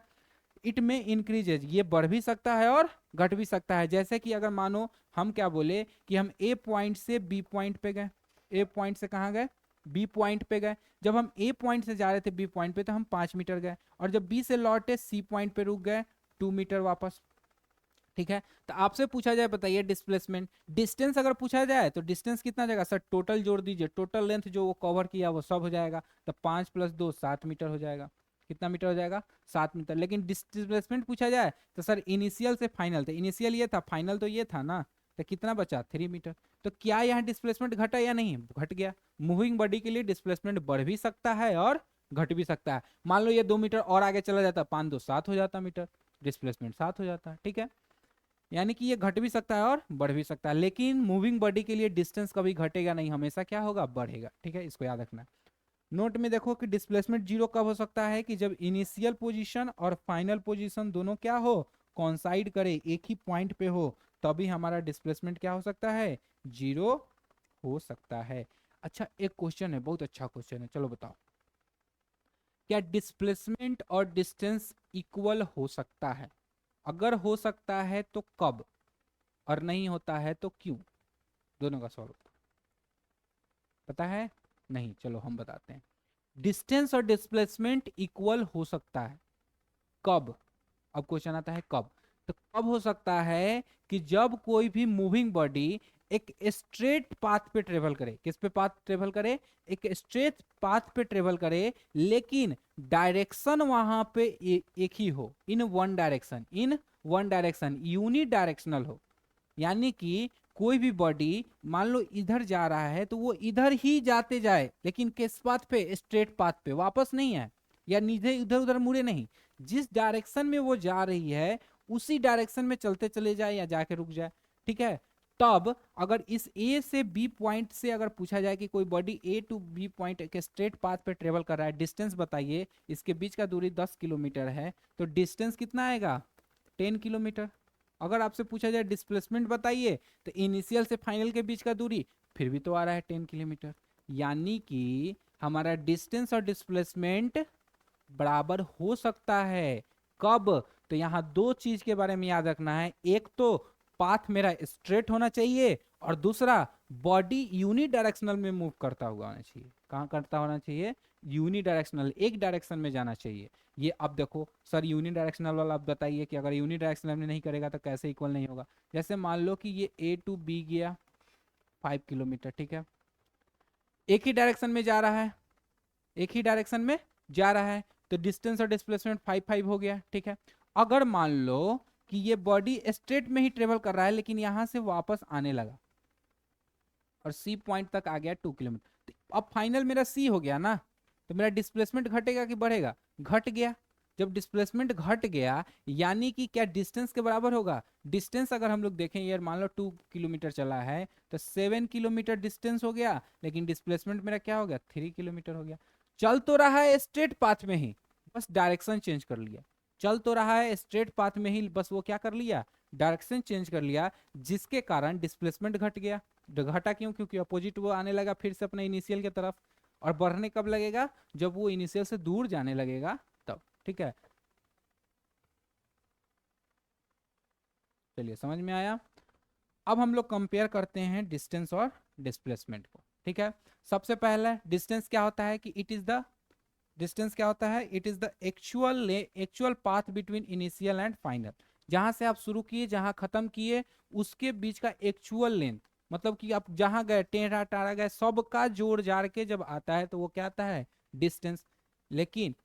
इट में इंक्रीजेज, ये बढ़ भी सकता है और घट भी सकता है। जैसे कि अगर मानो हम क्या बोले कि हम ए पॉइंट से बी पॉइंट पे गए, ए पॉइंट से कहाँ गए, बी पॉइंट पे गए। जब हम ए पॉइंट से जा रहे थे बी पॉइंट पे तो हम 5 मीटर गए, और जब बी से लौटे सी पॉइंट पे रुक गए 2 मीटर वापस। ठीक है, तो आपसे पूछा जाए बताइए डिस्प्लेसमेंट, डिस्टेंस अगर पूछा जाए तो डिस्टेंस कितना जाएगा सर, टोटल जोड़ दीजिए, टोटल लेंथ जो वो कवर किया वो सब हो जाएगा, तो 5 + 2 7 मीटर हो जाएगा। कितना मीटर हो जाएगा, 7 मीटर। लेकिन डिस्प्लेसमेंट पूछा जाए तो सर इनिशियल से फाइनल, तो इनिशियल ये था, फाइनल तो ये था ना, तो कितना बचा 3 मीटर। तो क्या यहाँ डिस्प्लेसमेंट घटा या नहीं, घट गया। मूविंग बॉडी के लिए डिस्प्लेसमेंट बढ़ भी सकता है और घट भी सकता है। मान लो ये 2 मीटर और आगे चला जाता, 5 × 2 = 7 हो जाता मीटर, डिस्प्लेसमेंट 7 हो जाता है। ठीक है, यानी कि ये घट भी सकता है और बढ़ भी सकता है, लेकिन मूविंग बॉडी के लिए डिस्टेंस कभी घटेगा नहीं, हमेशा क्या होगा, बढ़ेगा। ठीक है, इसको याद रखना। नोट में देखो कि डिस्प्लेसमेंट जीरो कब हो सकता है, कि जब इनिशियल पोजीशन और फाइनल पोजीशन दोनों क्या हो, कॉन्साइड करे, एक ही पॉइंट पे हो, तभी हमारा डिस्प्लेसमेंट क्या हो सकता है, जीरो हो सकता है। अच्छा, एक क्वेश्चन है, बहुत अच्छा क्वेश्चन है, चलो बताओ, क्या डिस्प्लेसमेंट और डिस्टेंस इक्वल हो सकता है? अगर हो सकता है तो कब, और नहीं होता है तो क्यों? दोनों का सवाल पता है? नहीं, चलो हम बताते हैं। डिस्टेंस और डिस्प्लेसमेंट इक्वल हो सकता है कब? अब क्वेश्चन आता है कब। तो कब हो सकता है कि जब कोई भी मूविंग बॉडी एक स्ट्रेट पाथ पे ट्रेवल करे, किस पे पाथ ट्रेवल करे, एक स्ट्रेट पाथ पे ट्रेवल करे, लेकिन डायरेक्शन वहां पे एक ही हो, in one direction, in one direction, unidirectional हो। यानी कि कोई भी बॉडी मान लो इधर जा रहा है तो वो इधर ही जाते जाए, लेकिन किस पाथ पे, स्ट्रेट पाथ पे, वापस नहीं है, या नीचे इधर उधर मुड़े नहीं, जिस डायरेक्शन में वो जा रही है उसी डायरेक्शन में चलते चले जाए या जाके रुक जाए। ठीक है, तब अगर इस ए से बी पॉइंट से अगर पूछा जाए कि कोई body A to B point के स्ट्रेट पाथ पे ट्रेवल कर रहा है, डिस्टेंस बताइए, इसके बीच का दूरी 10 किलोमीटर है, तो डिस्टेंस कितना आएगा, 10 किलोमीटर। अगर आपसे पूछा जाए डिस्प्लेसमेंट बताइए, तो इनिशियल से फाइनल के बीच का दूरी फिर भी तो आ रहा है 10 किलोमीटर। यानी कि हमारा डिस्टेंस और डिस्प्लेसमेंट बराबर हो सकता है। कब? तो यहाँ दो चीज के बारे में याद रखना है, एक तो पाथ मेरा स्ट्रेट होना चाहिए, और दूसरा बॉडी यूनि डायरेक्शनल में मूव करता हुआ होना चाहिए। कहाँ करता होना चाहिए, यूनि डायरेक्शनल, एक डायरेक्शन में जाना चाहिए। ये अब देखो सर यूनि डायरेक्शनल वाला, अब बताइए कि अगर यूनि डायरेक्शनल में नहीं करेगा तो कैसे इक्वल नहीं होगा। जैसे मान लो कि ये ए टू बी गया 5 किलोमीटर, ठीक है, एक ही डायरेक्शन में जा रहा है, एक ही डायरेक्शन में जा रहा है, तो डिस्टेंस और डिस्प्लेसमेंट 5 5 हो गया। ठीक है, अगर मान लो कि ये बॉडी स्ट्रेट में ही ट्रेवल कर रहा है, लेकिन यहां से वापस आने लगा और सी पॉइंट तक आ गया 2 किलोमीटर, तो अब फाइनल मेरा सी हो गया ना, तो मेरा डिस्प्लेसमेंट घटेगा कि बढ़ेगा, घट गया। जब डिस्प्लेसमेंट घट गया यानी कि क्या डिस्टेंस के बराबर होगा। डिस्टेंस अगर हम लोग देखें यार, मान लो 2 किलोमीटर चला है तो 7 किलोमीटर डिस्टेंस हो गया, लेकिन डिस्प्लेसमेंट मेरा क्या हो गया, 3 किलोमीटर हो गया। चल तो रहा है स्ट्रेट पाथ में ही, बस डायरेक्शन चेंज कर लिया। चल तो रहा है स्ट्रेट पाथ में ही, बस वो क्या कर लिया, डायरेक्शन चेंज कर लिया, जिसके कारण डिस्प्लेसमेंट घट गया। घटा क्यों, क्योंकि अपोजिट वो आने लगा फिर से अपने इनिशियल की तरफ। और बढ़ने कब लगेगा, जब वो इनिशियल से दूर जाने लगेगा तब। ठीक है, चलिए समझ में आया। अब हम लोग कंपेयर करते हैं डिस्टेंस और डिस्प्लेसमेंट को। ठीक है, सबसे पहले डिस्टेंस क्या होता है कि इट इज द डिस्टेंस क्या होता है, it is the actual path between initial and final. जहां से आप शुरू किए जहां खत्म किए उसके बीच का एक्चुअल लेंथ, मतलब कि आप जहां गए टेढ़ा टाढ़ा गए सबका जोड़ जाड़ के जब आता है तो वो क्या आता है, डिस्टेंस। लेकिन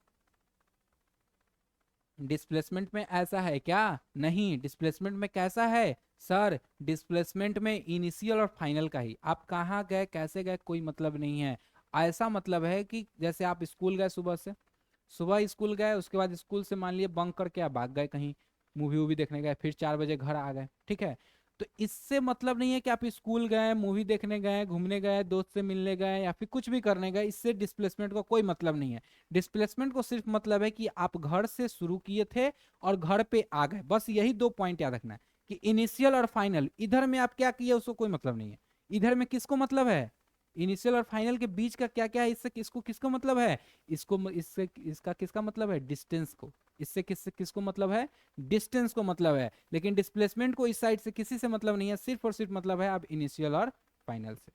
डिस्प्लेसमेंट में ऐसा है क्या, नहीं। डिस्प्लेसमेंट में कैसा है सर, डिस्प्लेसमेंट में इनिशियल और फाइनल का ही, आप कहाँ गए कैसे गए कोई मतलब नहीं है। ऐसा मतलब है कि जैसे आप स्कूल गए, सुबह स्कूल गए, उसके बाद स्कूल से मान लिए बंक करके आप भाग गए कहीं मूवी वूवी देखने गए, फिर 4 बजे घर आ गए, ठीक है। तो इससे मतलब नहीं है कि आप स्कूल गए, मूवी देखने गए, घूमने गए, दोस्त से मिलने गए या फिर कुछ भी करने गए, इससे डिस्प्लेसमेंट का कोई मतलब नहीं है। डिस्प्लेसमेंट को सिर्फ मतलब है कि आप घर से शुरू किए थे और घर पे आ गए, बस यही 2 पॉइंट याद रखना है कि इनिशियल और फाइनल, इधर में आप क्या किए उसको कोई मतलब नहीं है। इधर में किसको मतलब है, इनिशियल और फाइनल के बीच का क्या क्या है, इससे किसको किसको मतलब है, इससे इसका किसका मतलब है, डिस्टेंस को। इससे किसको मतलब है, डिस्टेंस को मतलब है। लेकिन डिस्प्लेसमेंट को इस साइड से किसी से मतलब नहीं है, सिर्फ और सिर्फ मतलब है अब इनिशियल और फाइनल से।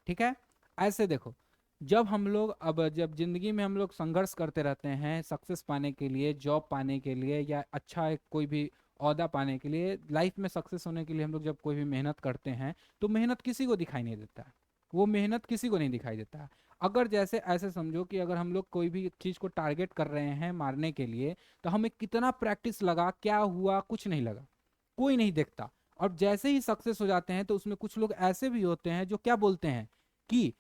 ठीक है, ऐसे देखो, जब जिंदगी में हम लोग संघर्ष करते रहते हैं सक्सेस पाने के लिए, जॉब पाने के लिए, या अच्छा एक कोई भी ओहदा पाने के लिए, लाइफ में सक्सेस होने के लिए हम लोग जब कोई भी मेहनत करते हैं तो मेहनत किसी को दिखाई नहीं देता है, वो मेहनत किसी को नहीं दिखाई देता है। अगर जैसे ऐसे समझो कि अगर हम लोग कोई भी चीज़ को टारगेट कर रहे हैं मारने के लिए, तो हमें कितना प्रैक्टिस लगा, क्या हुआ, कुछ नहीं लगा, कोई नहीं देखता। और जैसे ही सक्सेस हो जाते हैं तो उसमें कुछ लोग ऐसे भी होते हैं जो क्या बोलते हैं कि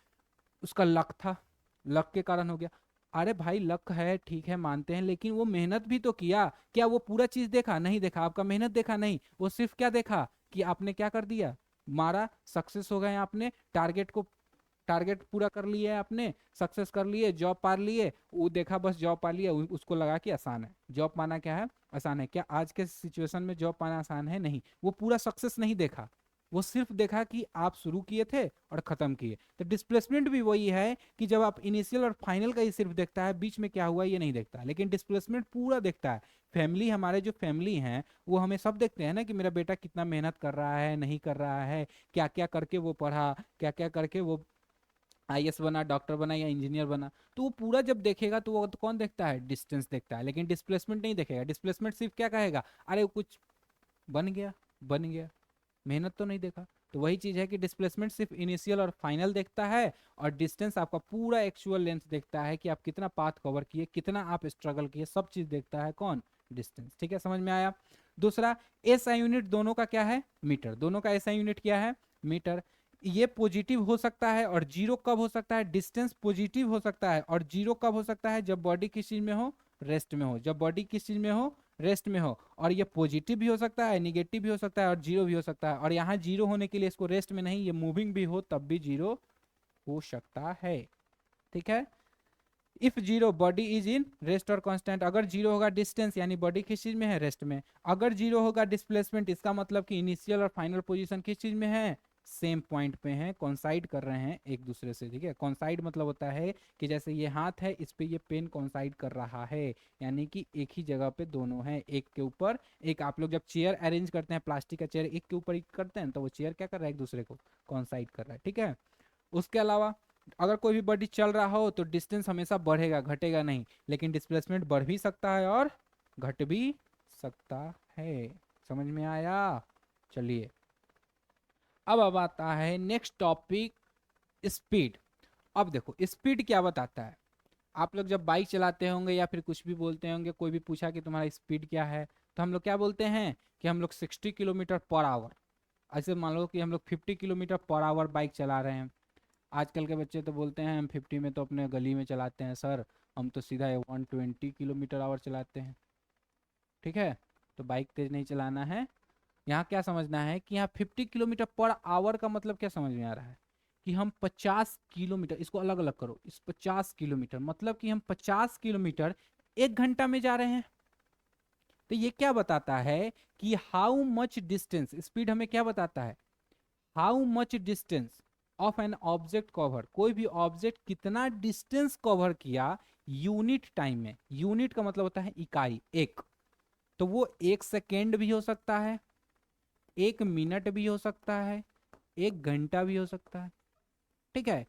उसका लक था, लक के कारण हो गया। अरे भाई लक है, ठीक है मानते हैं, लेकिन वो मेहनत भी तो किया, क्या वो पूरा चीज देखा, नहीं देखा, आपका मेहनत देखा नहीं, वो सिर्फ क्या देखा कि आपने क्या कर दिया, मारा, सक्सेस हो गए आपने, टारगेट पूरा कर लिए आपने, सक्सेस कर लिए, जॉब पा लिए, वो देखा बस जॉब पा लिया, उसको लगा कि आसान है। जॉब पाना क्या है, आसान है। क्या आज के सिचुएशन में जॉब पाना आसान है, नहीं। वो पूरा सक्सेस नहीं देखा, वो सिर्फ देखा कि आप शुरू किए थे और खत्म किए। तो डिस्प्लेसमेंट भी वही है कि जब आप इनिशियल और फाइनल का ही सिर्फ देखता है, बीच में क्या हुआ ये नहीं देखता, लेकिन डिस्प्लेसमेंट पूरा देखता है। फैमिली, हमारे जो फैमिली हैं वो हमें सब देखते हैं ना कि मेरा बेटा कितना मेहनत कर रहा है, नहीं कर रहा है, क्या क्या करके वो पढ़ा, क्या क्या करके वो आईएएस बना, डॉक्टर बना या इंजीनियर बना। तो वो पूरा जब देखेगा तो वो तो कौन देखता है, डिस्टेंस देखता है, लेकिन डिस्प्लेसमेंट नहीं देखेगा। डिस्प्लेसमेंट सिर्फ क्या कहेगा, अरे वो कुछ बन गया, बन गया, मेहनत तो नहीं देखा। तो वही चीज है कि डिस्प्लेसमेंट सिर्फ इनिशियल और फाइनल देखता है, और डिस्टेंस आपका पूरा एक्चुअल लेंथ देखता है कि आप कितना पाथ कवर किए, कितना आप स्ट्रगल किए, सब चीज देखता है कौन, डिस्टेंस। ठीक है, समझ में आया। दूसरा, एसआई यूनिट दोनों का क्या है, मीटर। दोनों का एसआई यूनिट क्या है, मीटर। ये पॉजिटिव हो सकता है और जीरो कब हो सकता है, डिस्टेंस पॉजिटिव हो सकता है और जीरो कब हो सकता है, जब बॉडी किस चीज में हो, रेस्ट में हो। जब बॉडी किस चीज में हो, रेस्ट में हो। और ये पॉजिटिव भी हो सकता है, निगेटिव भी हो सकता है और जीरो भी हो सकता है। और यहाँ जीरो होने के लिए इसको रेस्ट में नहीं, ये मूविंग भी हो तब भी जीरो हो सकता है। ठीक है, if zero body is in rest और कांस्टेंट। अगर जीरो होगा डिस्टेंस यानी बॉडी किस चीज में है, रेस्ट में। अगर जीरो होगा डिस्प्लेसमेंट, इसका मतलब कि इनिशियल और फाइनल पोजीशन किस चीज में है, सेम पॉइंट पे हैं, कॉन्साइड कर रहे हैं एक दूसरे से। ठीक है, कॉन्साइड मतलब होता है कि जैसे ये हाथ है, इस पे ये पेन कॉन्साइड कर रहा है, यानी कि एक ही जगह पे दोनों हैं, एक के ऊपर एक। आप लोग जब चेयर अरेंज करते हैं, प्लास्टिक का चेयर एक के ऊपर एक करते हैं, तो वो चेयर क्या कर रहा है, एक दूसरे को कॉन्साइड कर रहा है। ठीक है, उसके अलावा अगर कोई भी बॉडी चल रहा हो तो डिस्टेंस हमेशा बढ़ेगा, घटेगा नहीं, लेकिन डिस्प्लेसमेंट बढ़ भी सकता है और घट भी सकता है। समझ में आया। चलिए, अब आता है नेक्स्ट टॉपिक, स्पीड। अब देखो स्पीड क्या बताता है। आप लोग जब बाइक चलाते होंगे या फिर कुछ भी बोलते होंगे, कोई भी पूछा कि तुम्हारा स्पीड क्या है, तो हम लोग क्या बोलते हैं कि हम लोग 60 किलोमीटर पर आवर। ऐसे मान लो कि हम लोग 50 किलोमीटर पर आवर बाइक चला रहे हैं। आजकल के बच्चे तो बोलते हैं हम 50 में तो अपने गली में चलाते हैं सर, हम तो सीधा 120 किलोमीटर आवर चलाते हैं। ठीक है, तो बाइक तेज नहीं चलाना है। यहाँ क्या समझना है कि यहाँ 50 किलोमीटर पर आवर का मतलब क्या समझ में आ रहा है कि हम 50 किलोमीटर, इसको अलग अलग करो, इस 50 किलोमीटर मतलब कि हम 50 किलोमीटर 1 घंटा में जा रहे हैं। तो ये क्या बताता है कि हाउ मच डिस्टेंस, स्पीड हमें क्या बताता है, how much distance of an object cover, कोई भी ऑब्जेक्ट कितना डिस्टेंस कवर किया यूनिट टाइम में। यूनिट का मतलब होता है इकाई, एक। तो वो 1 सेकेंड भी हो सकता है, 1 मिनट भी हो सकता है, 1 घंटा भी हो सकता है। ठीक है,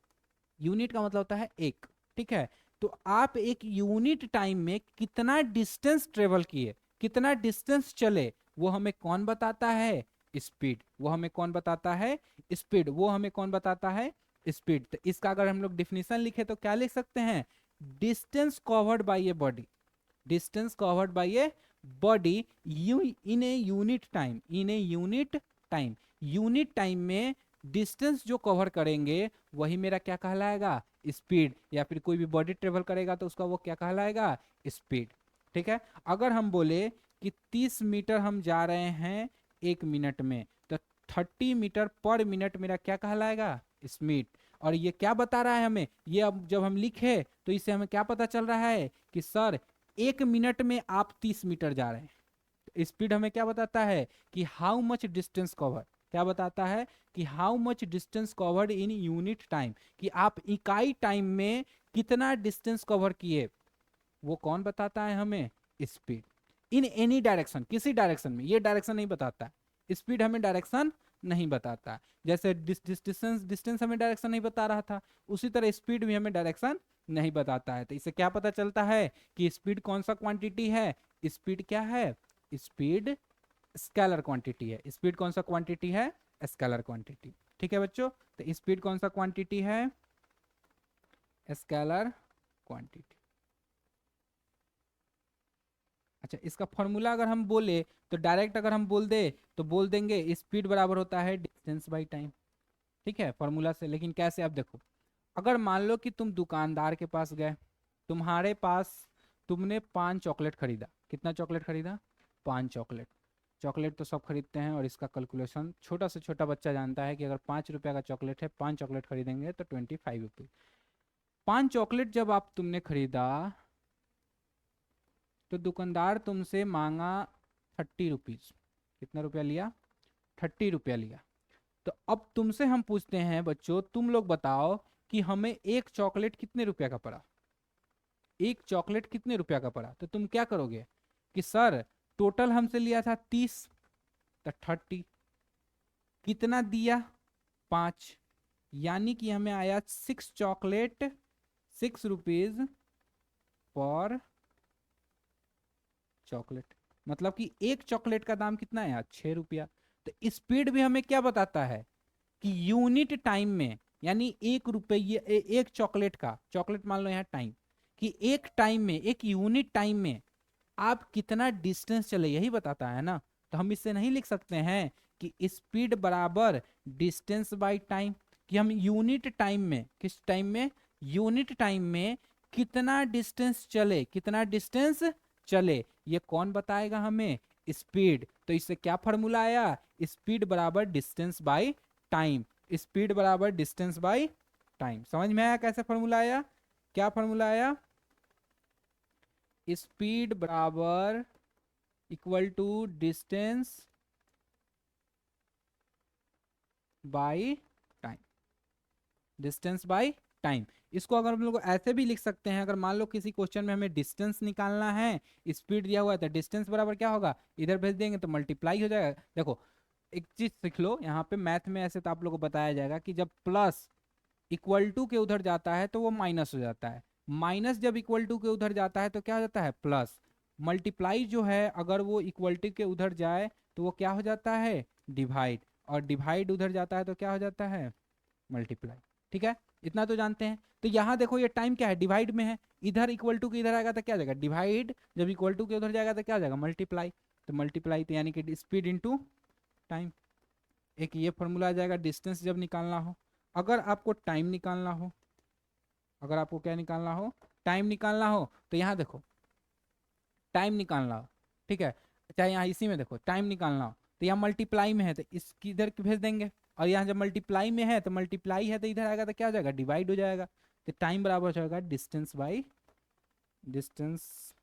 यूनिट का मतलब होता है एक, ठीक है। तो आप एक यूनिट टाइम में कितना डिस्टेंस ट्रेवल किए, कितना डिस्टेंस चले, वो हमें कौन बताता है? स्पीड। वो हमें कौन बताता है? स्पीड। वो हमें कौन बताता है? स्पीड। तो इसका अगर हम लोग डिफिनीशन लिखे तो क्या लिख सकते हैं? Distance covered by a body, distance covered by a body you in a unit time, in a unit time. Unit time में डिस्टेंस जो कवर करेंगे वही मेरा क्या कहलाएगा? स्पीड। या फिर कोई भी बॉडी ट्रेवल करेगा तो उसका वो क्या कहलाएगा? स्पीड। ठीक है। अगर हम बोले कि 30 मीटर हम जा रहे हैं 1 मिनट में, तो 30 मीटर पर मिनट मेरा क्या कहलाएगा? स्पीड। और ये क्या बता रहा है हमें? ये अब जब हम लिखे तो इससे हमें क्या पता चल रहा है कि सर 1 मिनट में आप 30 मीटर जा रहे हैं। स्पीड हमें क्या बताता है? कि हाउ मच डिस्टेंस कवर, क्या बताता है? कि how much distance covered in unit time, कि आप इकाई टाइम में कितना डिस्टेंस कवर किए, वो कौन बताता है हमें? स्पीड। इन एनी डायरेक्शन, किसी डायरेक्शन में, ये डायरेक्शन नहीं बताता है। स्पीड हमें डायरेक्शन नहीं बताता। जैसे डिस्टेंस, डिस्टेंस हमें डायरेक्शन नहीं बता रहा था, उसी तरह स्पीड भी हमें डायरेक्शन नहीं बताता है। तो इससे क्या पता चलता है कि स्पीड कौन सा क्वांटिटी है? स्पीड क्या है? स्पीड स्केलर क्वांटिटी है। स्पीड कौन सा क्वांटिटी है? Scalar quantity. ठीक है बच्चों, तो स्पीड कौन सा क्वांटिटी है? Scalar quantity. अच्छा, इसका फॉर्मूला अगर हम बोले तो डायरेक्ट अगर हम बोल दे तो बोल देंगे स्पीड बराबर होता है डिस्टेंस बाई टाइम। ठीक है, फॉर्मूला से। लेकिन कैसे? आप देखो, अगर मान लो कि तुम दुकानदार के पास गए, तुम्हारे पास, तुमने 5 चॉकलेट खरीदा। कितना चॉकलेट खरीदा? 5 चॉकलेट। चॉकलेट तो सब खरीदते हैं और इसका कैलकुलेशन छोटा से छोटा बच्चा जानता है कि अगर 5 रुपये का चॉकलेट है, 5 चॉकलेट खरीदेंगे तो 25 रुपीज। 5 चॉकलेट जब आप तुमने खरीदा तो दुकानदार तुमसे मांगा 30 रुपीज। कितना रुपया लिया? 30 रुपया लिया। तो अब तुमसे हम पूछते हैं बच्चों, तुम लोग बताओ कि हमें एक चॉकलेट कितने रुपया का पड़ा? एक चॉकलेट कितने रुपया का पड़ा? तो तुम क्या करोगे कि सर टोटल हमसे लिया था 30, तो 30 कितना दिया? 5। यानी कि हमें आया 6 चॉकलेट, 6 रुपीज पर चॉकलेट। मतलब कि एक चॉकलेट का दाम कितना है? 6 रुपया। तो स्पीड भी हमें क्या बताता है? कि यूनिट टाइम में, यानी 1 रुपये एक चॉकलेट का, चॉकलेट मान लो यहाँ टाइम, कि एक टाइम में, एक यूनिट टाइम में आप कितना डिस्टेंस चले, यही बताता है ना। तो हम इससे नहीं लिख सकते हैं कि स्पीड बराबर डिस्टेंस बाय टाइम, कि हम यूनिट टाइम में, किस टाइम में? यूनिट टाइम में कितना डिस्टेंस चले, कितना डिस्टेंस चले, ये कौन बताएगा हमें? स्पीड। तो इससे क्या फॉर्मूला आया? स्पीड बराबर डिस्टेंस बाय टाइम। स्पीड बराबर डिस्टेंस बाय टाइम। समझ में आया कैसे फॉर्मूला आया? क्या फॉर्मूला आया? स्पीड बराबर equal to distance by time, distance by time. इसको अगर हम लोग ऐसे भी लिख सकते हैं, अगर मान लो किसी क्वेश्चन में हमें डिस्टेंस निकालना है, स्पीड दिया हुआ है, तो डिस्टेंस बराबर क्या होगा? इधर भेज देंगे तो मल्टीप्लाई हो जाएगा। देखो, एक चीज सीख लो यहाँ पे, मैथ में ऐसे तो आप लोगों को बताया जाएगा कि जब प्लस इक्वल टू के उधर जाता है तो वो माइनस हो जाता है, माइनस जब इक्वल टू के उधर जाता है तो क्या हो जाता है? प्लस। मल्टीप्लाई जो है अगर वो इक्वल टू के उधर जाए तो वो क्या हो जाता है? डिवाइड। और डिवाइड उधर जाता है तो क्या हो जाता है? मल्टीप्लाई। ठीक है, इतना तो जानते हैं। तो यहाँ देखो ये टाइम क्या है? डिवाइड में है। इधर इक्वल टू के इधर आएगा तो क्या हो जाएगा? डिवाइड। जब इक्वल टू के उधर जाएगा तो क्या हो जाएगा? मल्टीप्लाई। तो मल्टीप्लाई तो यानी कि स्पीड इनटू टाइम। एक ये फॉर्मूला आ जाएगा डिस्टेंस जब निकालना हो। अगर आपको टाइम निकालना हो, अगर आपको क्या निकालना हो? टाइम निकालना हो, तो यहाँ देखो, टाइम निकालना हो, ठीक है, चाहे यहाँ इसी में देखो टाइम निकालना हो, तो यहाँ मल्टीप्लाई में है तो इसकी इधर भेज देंगे। और यहाँ जब मल्टीप्लाई में है तो मल्टीप्लाई है तो इधर आएगा तो क्या हो जाएगा? डिवाइड हो जाएगा। तो टाइम बराबर हो जाएगा distance by distance,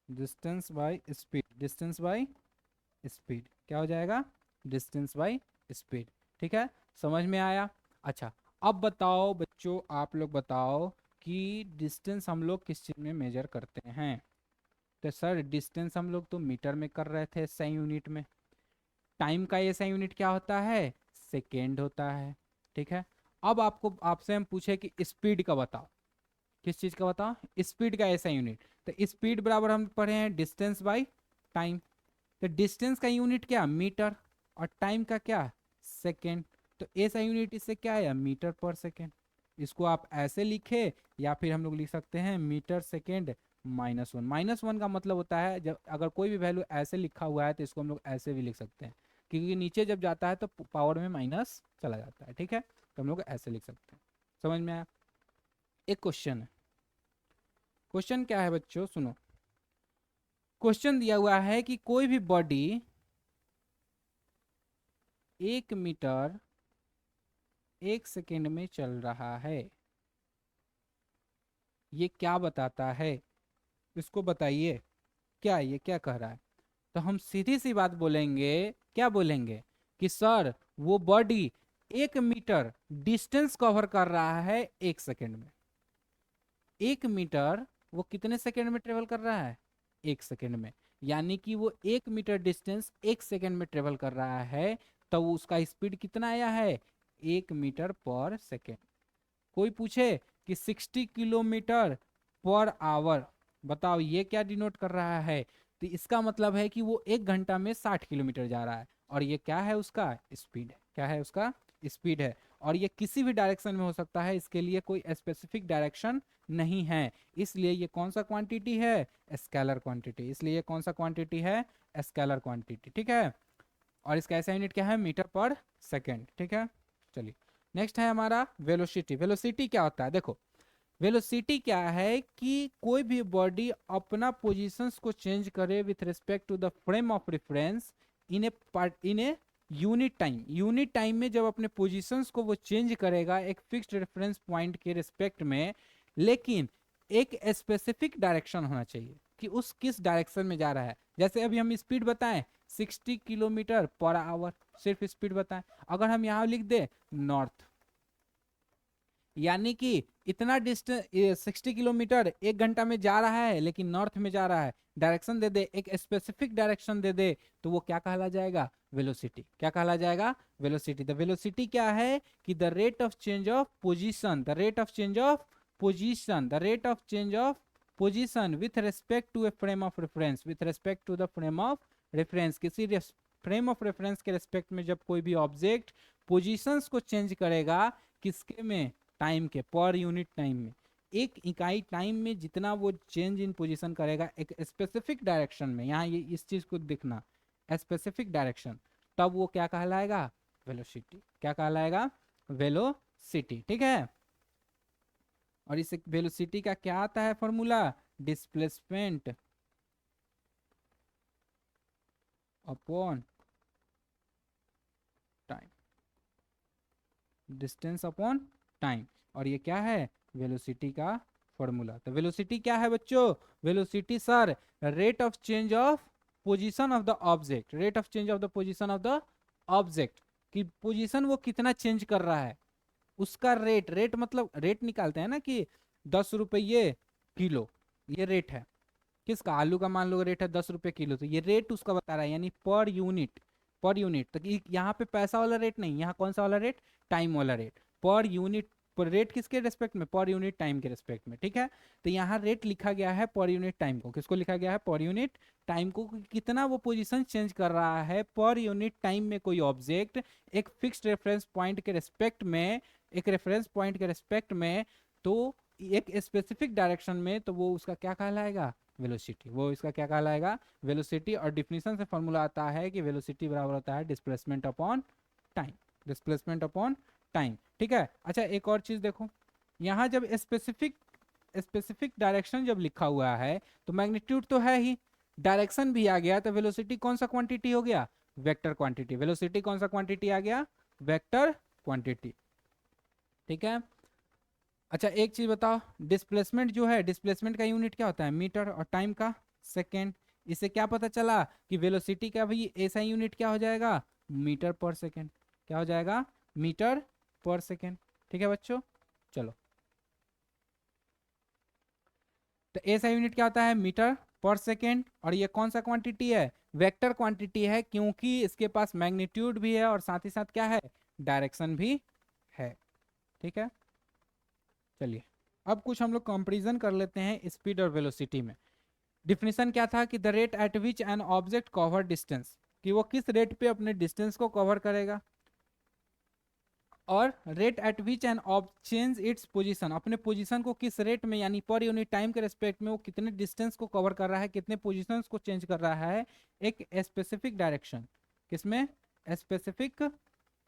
distance by speed, distance by speed. क्या हो जाएगा? Distance by speed. ठीक है, समझ में आया? अच्छा, अब बताओ बच्चों, आप लोग बताओ कि डिस्टेंस हम लोग किस चीज़ में मेजर करते हैं? तो सर डिस्टेंस हम लोग तो मीटर में कर रहे थे SI यूनिट में, टाइम का SI यूनिट क्या होता है, सेकेंड होता है। ठीक है, अब आपको आपसे हम पूछे कि स्पीड का बताओ, किस चीज का बताओ, स्पीड का SI यूनिट। तो स्पीड बराबर हम पढ़े हैं डिस्टेंस बाई टाइम। तो डिस्टेंस का यूनिट क्या, मीटर, और टाइम का क्या, सेकेंड। तो SI यूनिट इससे क्या है, मीटर पर सेकेंड। इसको आप ऐसे लिखे, या फिर हम लोग लिख सकते हैं मीटर सेकेंड -1। -1 का मतलब होता है जब अगर कोई भी वैल्यू ऐसे लिखा हुआ है तो इसको हम लोग ऐसे भी लिख सकते हैं, क्योंकि नीचे जब जाता है तो पावर में माइनस चला जाता है। ठीक है, तो हम लोग ऐसे लिख सकते हैं। समझ में आया। एक क्वेश्चन है, क्वेश्चन क्या है बच्चों, सुनो। क्वेश्चन दिया हुआ है कि कोई भी बॉडी 1 मीटर 1 सेकेंड में चल रहा है, ये क्या बताता है, इसको बताइए, क्या ये क्या कह रहा है। तो हम सीधी सी बात बोलेंगे, क्या बोलेंगे कि सर वो बॉडी 1 मीटर डिस्टेंस कवर कर रहा है 1 सेकेंड में। 1 मीटर वो कितने सेकेंड में ट्रेवल कर रहा है, 1 सेकेंड में। यानी कि वो 1 मीटर डिस्टेंस 1 सेकेंड में ट्रेवल कर रहा है, तो उसका स्पीड कितना आया है, 1 मीटर पर सेकेंड। कोई पूछे कि 60 किलोमीटर पर आवर, बताओ ये क्या डिनोट कर रहा है। तो इसका मतलब है कि वो 1 घंटा में 60 किलोमीटर जा रहा है, और ये क्या है, उसका स्पीड है। क्या है, उसका स्पीड है। और ये किसी भी डायरेक्शन में हो सकता है, इसके लिए कोई स्पेसिफिक डायरेक्शन नहीं है। इसलिए ये कौन सा क्वांटिटी है, स्केलर क्वांटिटी। इसलिए ये कौन सा क्वांटिटी है, स्केलर क्वांटिटी। ठीक है, और इसका ऐसा यूनिट क्या है, मीटर पर सेकेंड। ठीक है, चलिए नेक्स्ट है हमारा वेलोसिटी। वेलोसिटी क्या होता है, देखो वेलोसिटी क्या है कि कोई भी बॉडी अपना पोजीशंस को चेंज करे with respect to the frame of reference in a unit time. Unit time में जब अपने पोजीशंस को वो चेंज करेगा एक फिक्स्ड रेफरेंस पॉइंट के रिस्पेक्ट में, लेकिन एक स्पेसिफिक डायरेक्शन होना चाहिए कि उस किस डायरेक्शन में जा रहा है। जैसे अभी हम स्पीड बताएं 60 किलोमीटर पर आवर, सिर्फ स्पीड बताएं। अगर हम यहाँ लिख दे नॉर्थ, यानी कि इतना डिस्टेंस 60 किलोमीटर 1 घंटा में जा रहा है लेकिन नॉर्थ में जा रहा है, डायरेक्शन दे दे, एक स्पेसिफिक डायरेक्शन दे दे, तो वो क्या कहला जाएगा, वेलोसिटी। क्या कहला जाएगा, वेलोसिटी। द वेलोसिटी क्या है कि the rate of change of position, the rate of change of position, the rate of change of position with respect to a frame of reference, with respect to the frame of reference. किसी frame of reference के respect में जब कोई भी object positions को change करेगा, किसके में, टाइम के, पर यूनिट टाइम में, एक इकाई टाइम में जितना वो चेंज इन पोजीशन करेगा एक स्पेसिफिक डायरेक्शन में, यहाँ ये इस चीज को दिखना, स्पेसिफिक डायरेक्शन, तब वो क्या कहलाएगा, वेलोसिटी। क्या कहलाएगा, वेलोसिटी। ठीक है, और इस वेलोसिटी का क्या आता है formula, displacement upon time, distance upon time. और ये क्या है, वेलोसिटी का फॉर्मूला। तो वेलोसिटी क्या है बच्चों, velocity sir rate of change of position of the object, rate of change of the position of the object, कि पोजीशन वो कितना चेंज कर रहा है, उसका रेट। रेट मतलब रेट निकालते हैं ना कि 10 रुपये किलो, ये रेट है किसका, आलू का मान लो रेट है 10 रुपये किलो, तो ये रेट उसका बता रहा है, यानी पर यूनिट, पर यूनिट। तो यहाँ पे पैसा वाला रेट नहीं, यहाँ कौन सा वाला रेट, टाइम वाला रेट, पर यूनिट। पर रेट किसके रेस्पेक्ट में, पर यूनिट टाइम के रेस्पेक्ट में। ठीक है, तो यहाँ रेट लिखा गया है पर यूनिट टाइम को, किसको लिखा गया है, पर यूनिट टाइम को, कि कितना वो पोजीशन चेंज कर रहा है पर यूनिट टाइम में कोई ऑब्जेक्ट एक फिक्स्ड रेफरेंस पॉइंट के रेस्पेक्ट में, एक रेफरेंस पॉइंट के रेस्पेक्ट में, तो एक स्पेसिफिक डायरेक्शन में, तो वो उसका क्या कहलाएगा, वेलोसिटी। वो इसका क्या कहलाएगा, वेलोसिटी। और डिफिनीशन से फॉर्मूला आता है कि वेलोसिटी बराबर होता है displacement upon time, displacement upon time. ठीक है, अच्छा एक और चीज देखो, यहाँ जब स्पेसिफिक डायरेक्शन जब लिखा हुआ है तो मैग्नीट्यूड तो है ही, डायरेक्शन भी आ गया, तो वेलोसिटी कौन सा क्वांटिटी हो गया, वेक्टर क्वांटिटी। वेलोसिटी कौन सा क्वांटिटी आ गया, वेक्टर क्वांटिटी। ठीक है, अच्छा एक चीज बताओ, डिस्प्लेसमेंट जो है, डिस्प्लेसमेंट का यूनिट क्या होता है, मीटर, और टाइम का सेकेंड। इससे क्या पता चला कि वेलोसिटी का भी ऐसा यूनिट क्या हो जाएगा, मीटर पर सेकेंड। क्या हो जाएगा, मीटर पर सेकेंड। ठीक है बच्चों, चलो, तो ऐसा यूनिट क्या होता है, मीटर पर सेकेंड, और ये कौन सा क्वांटिटी है, वेक्टर क्वांटिटी है, क्योंकि इसके पास मैग्नीट्यूड भी है और साथ ही साथ क्या है, डायरेक्शन भी है। ठीक है, चलिए अब कुछ हम लोग कंपैरिजन कर लेते हैं स्पीड और वेलोसिटी में। डिफिनेशन क्या था कि the rate at which an object cover distance, कि वो किस रेट पे अपने डिस्टेंस को कवर करेगा, और rate at which an object change its position, अपने पोजीशन को किस रेट में यानी पर यूनिट टाइम के रेस्पेक्ट में वो कितने डिस्टेंस को कवर कर रहा है, कितने पोजीशंस को चेंज कर रहा है एक स्पेसिफिक डायरेक्शन, किसमें, स्पेसिफिक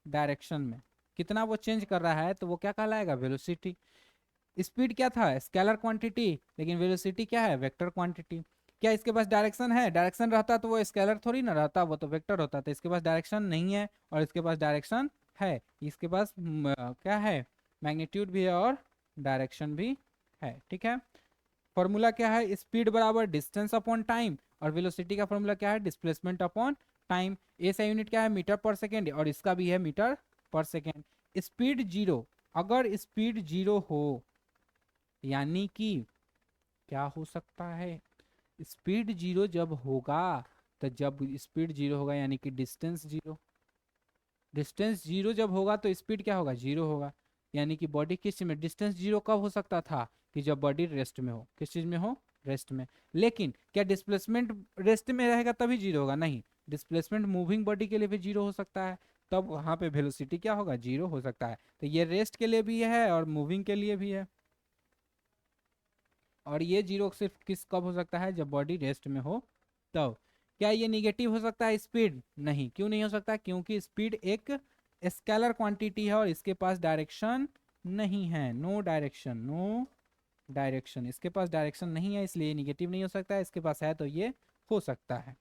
डायरेक्शन में कितना वो चेंज कर रहा है, तो वो क्या कहलाएगा, वेलोसिटी। स्पीड क्या था, स्केलर क्वांटिटी, लेकिन वेलोसिटी क्या है, वेक्टर क्वांटिटी। क्या इसके पास डायरेक्शन है, डायरेक्शन रहता तो वो स्केलर थोड़ी ना रहता, वो तो वेक्टर होता। तो इसके पास डायरेक्शन नहीं है और इसके पास डायरेक्शन है, इसके पास क्या है, मैग्नीट्यूड भी है और डायरेक्शन भी है। ठीक है, फॉर्मूला क्या है, स्पीड बराबर डिस्टेंस अपॉन टाइम, और वेलोसिटी का फॉर्मूला क्या है, डिस्प्लेसमेंट अपॉन टाइम। ए सा यूनिट क्या है, मीटर पर सेकेंड, और इसका भी है metre per second. Speed zero, अगर स्पीड जीरो हो यानी कि क्या हो सकता है, स्पीड जीरो जब होगा, तो जब स्पीड जीरो होगा यानी कि डिस्टेंस जीरो, डिस्टेंस जीरो जब होगा तो स्पीड क्या होगा, जीरो होगा। यानी कि बॉडी किस चीज में, डिस्टेंस जीरो कब हो सकता था, कि जब बॉडी रेस्ट में हो, किस चीज में हो, रेस्ट में। लेकिन क्या डिस्प्लेसमेंट रेस्ट में रहेगा तभी जीरो होगा, नहीं, डिस्प्लेसमेंट मूविंग बॉडी के लिए भी जीरो हो सकता है, तब वहां पे वेलोसिटी क्या होगा, जीरो हो सकता है। तो ये रेस्ट के लिए भी है और मूविंग के लिए भी है, और ये जीरो सिर्फ किस कब हो सकता है, जब बॉडी रेस्ट में हो तब। क्या ये निगेटिव हो सकता है स्पीड, नहीं, क्यों नहीं हो सकता, क्योंकि स्पीड एक स्केलर क्वांटिटी है और इसके पास डायरेक्शन नहीं है, नो डायरेक्शन, नो डायरेक्शन, इसके पास डायरेक्शन नहीं है, इसलिए निगेटिव नहीं हो सकता है, इसके पास है तो ये हो सकता है।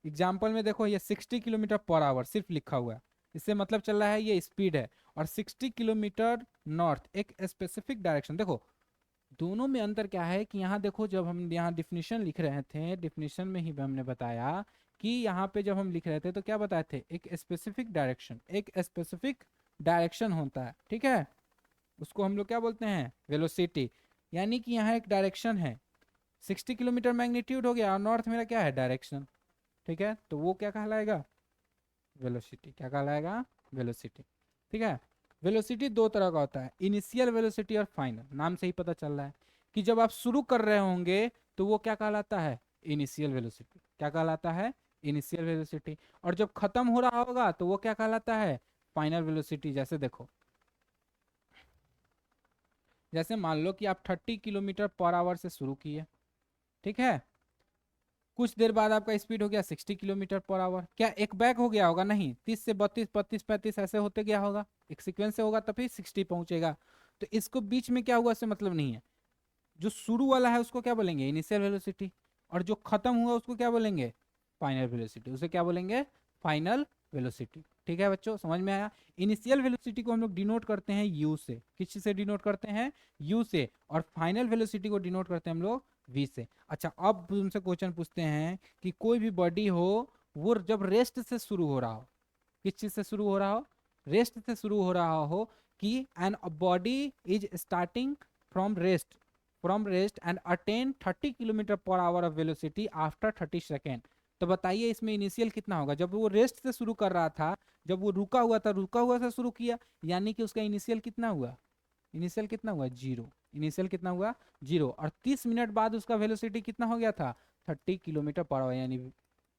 एग्जाम्पल में देखो, ये 60 किलोमीटर पर आवर सिर्फ लिखा हुआ है, इससे मतलब चल रहा है ये स्पीड है, और 60 किलोमीटर नॉर्थ एक स्पेसिफिक डायरेक्शन। देखो दोनों में अंतर क्या है कि यहाँ देखो, जब हम यहाँ डिफिनीशन लिख रहे थे, डिफिनीशन में ही हमने बताया कि यहाँ पे जब हम लिख रहे थे तो क्या बताए थे, एक स्पेसिफिक डायरेक्शन, एक स्पेसिफिक डायरेक्शन होता है। ठीक है, उसको हम लोग क्या बोलते हैं, वेलोसिटी। यानी कि यहाँ एक डायरेक्शन है, 60 किलोमीटर मैग्नीट्यूड हो गया और नॉर्थ मेरा क्या है, डायरेक्शन। ठीक है, तो वो क्या कहलाएगा, वेलोसिटी, क्या कहलाएगा, वेलोसिटी। ठीक है, वेलोसिटी दो तरह का होता है, इनिशियल वेलोसिटी और फाइनल। नाम से ही पता चल रहा है कि जब आप शुरू कर रहे होंगे तो वो क्या कहलाता है, इनिशियल वेलोसिटी, क्या कहलाता है, इनिशियल वेलोसिटी। और जब खत्म हो रहा होगा तो वो क्या कहलाता है, फाइनल वेलोसिटी। जैसे देखो, जैसे मान लो कि आप 30 किलोमीटर पर आवर से शुरू किए, ठीक है, कुछ देर बाद आपका स्पीड हो गया 60 किलोमीटर पर आवर। क्या एक बैक हो गया होगा, नहीं, 30 से 32, 32, 35 ऐसे होते गया होगा, एक सीक्वेंस से होगा तभी 60 पहुंचेगा। तो इसको बीच में क्या हुआ इससे मतलब नहीं है, जो शुरू वाला है उसको क्या बोलेंगे, इनिशियल वेलोसिटी, और जो खत्म हुआ उसको क्या बोलेंगे, फाइनल वेलोसिटी, उसे क्या बोलेंगे, फाइनल वेलोसिटी। ठीक है बच्चों, समझ में आया। इनिशियल वेलोसिटी को हम लोग डिनोट करते हैं यू से, किस चीज से डिनोट करते हैं, यू से, और फाइनल वेलोसिटी को डिनोट करते हैं हम लोग वी से। अच्छा, अब तुमसे क्वेश्चन पूछते हैं कि कोई भी बॉडी हो, वो जब रेस्ट से शुरू हो रहा हो, किस चीज से शुरू हो रहा हो, रेस्ट से शुरू हो रहा हो, कि an body is starting from rest, and attain 30 kilometre per hour of velocity after 30 second. तो बताइए इसमें इनिशियल कितना होगा, जब वो रेस्ट से शुरू कर रहा था, जब वो रुका हुआ था, रुका हुआ से शुरू किया, यानी कि उसका इनिशियल कितना हुआ, इनिशियल कितना हुआ, जीरो। इनिशियल कितना हुआ, जीरो, और 30 मिनट बाद उसका वेलोसिटी कितना हो गया था, 30 किलोमीटर पर आवर, यानी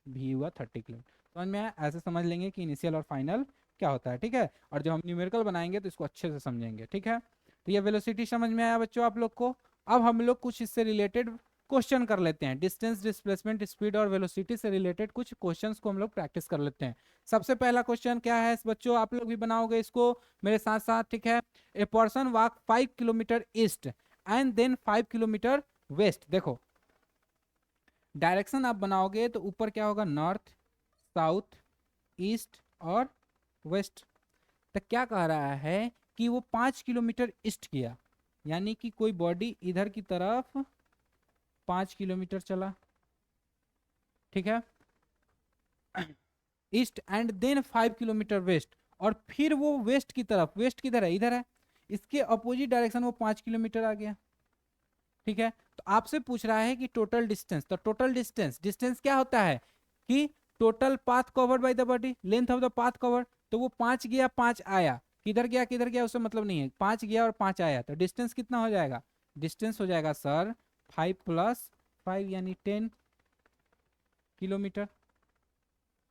भी हुआ 30 किलोमीटर। समझ में आया, ऐसे समझ लेंगे कि इनिशियल और फाइनल क्या होता है। ठीक है, और जब हम न्यूमेरिकल बनाएंगे तो इसको अच्छे से समझेंगे। ठीक है, तो ये वेलोसिटी समझ में आया बच्चों आप लोग को। अब हम लोग कुछ इससे रिलेटेड क्वेश्चन कर लेते हैं, डिस्टेंस, डिस्प्लेसमेंट, स्पीड और वेलोसिटी से रिलेटेड कुछ क्वेश्चंस को हम लोग प्रैक्टिस कर लेते हैं। सबसे पहला क्वेश्चन क्या है बच्चों, आप लोग भी बनाओगे इसको मेरे साथ साथ। ठीक है, a person walk 5 kilometre east and then 5 kilometre west. देखो डायरेक्शन आप बनाओगे तो ऊपर क्या होगा, नॉर्थ, साउथ, ईस्ट और वेस्ट। तो क्या कह रहा है कि वो 5 किलोमीटर ईस्ट किया, यानी कि कोई बॉडी इधर की तरफ 5 किलोमीटर चला। ठीक है, east and then 5 kilometre west, और फिर वो वेस्ट की तरफ, वेस्ट किधर है, इधर है, इसके अपोजिट डायरेक्शन वो 5 किलोमीटर आ गया। ठीक है। तो आपसे पूछ रहा है कि टोटल डिस्टेंस, तो टोटल डिस्टेंस, डिस्टेंस क्या होता है कि total path covered by the body, length of the path cover. तो वो 5 गया 5 आया, किधर गया किधर गया उससे मतलब नहीं है, 5 गया और 5 आया, तो डिस्टेंस कितना हो जाएगा, डिस्टेंस हो जाएगा सर 5 + 5 यानी 10 किलोमीटर।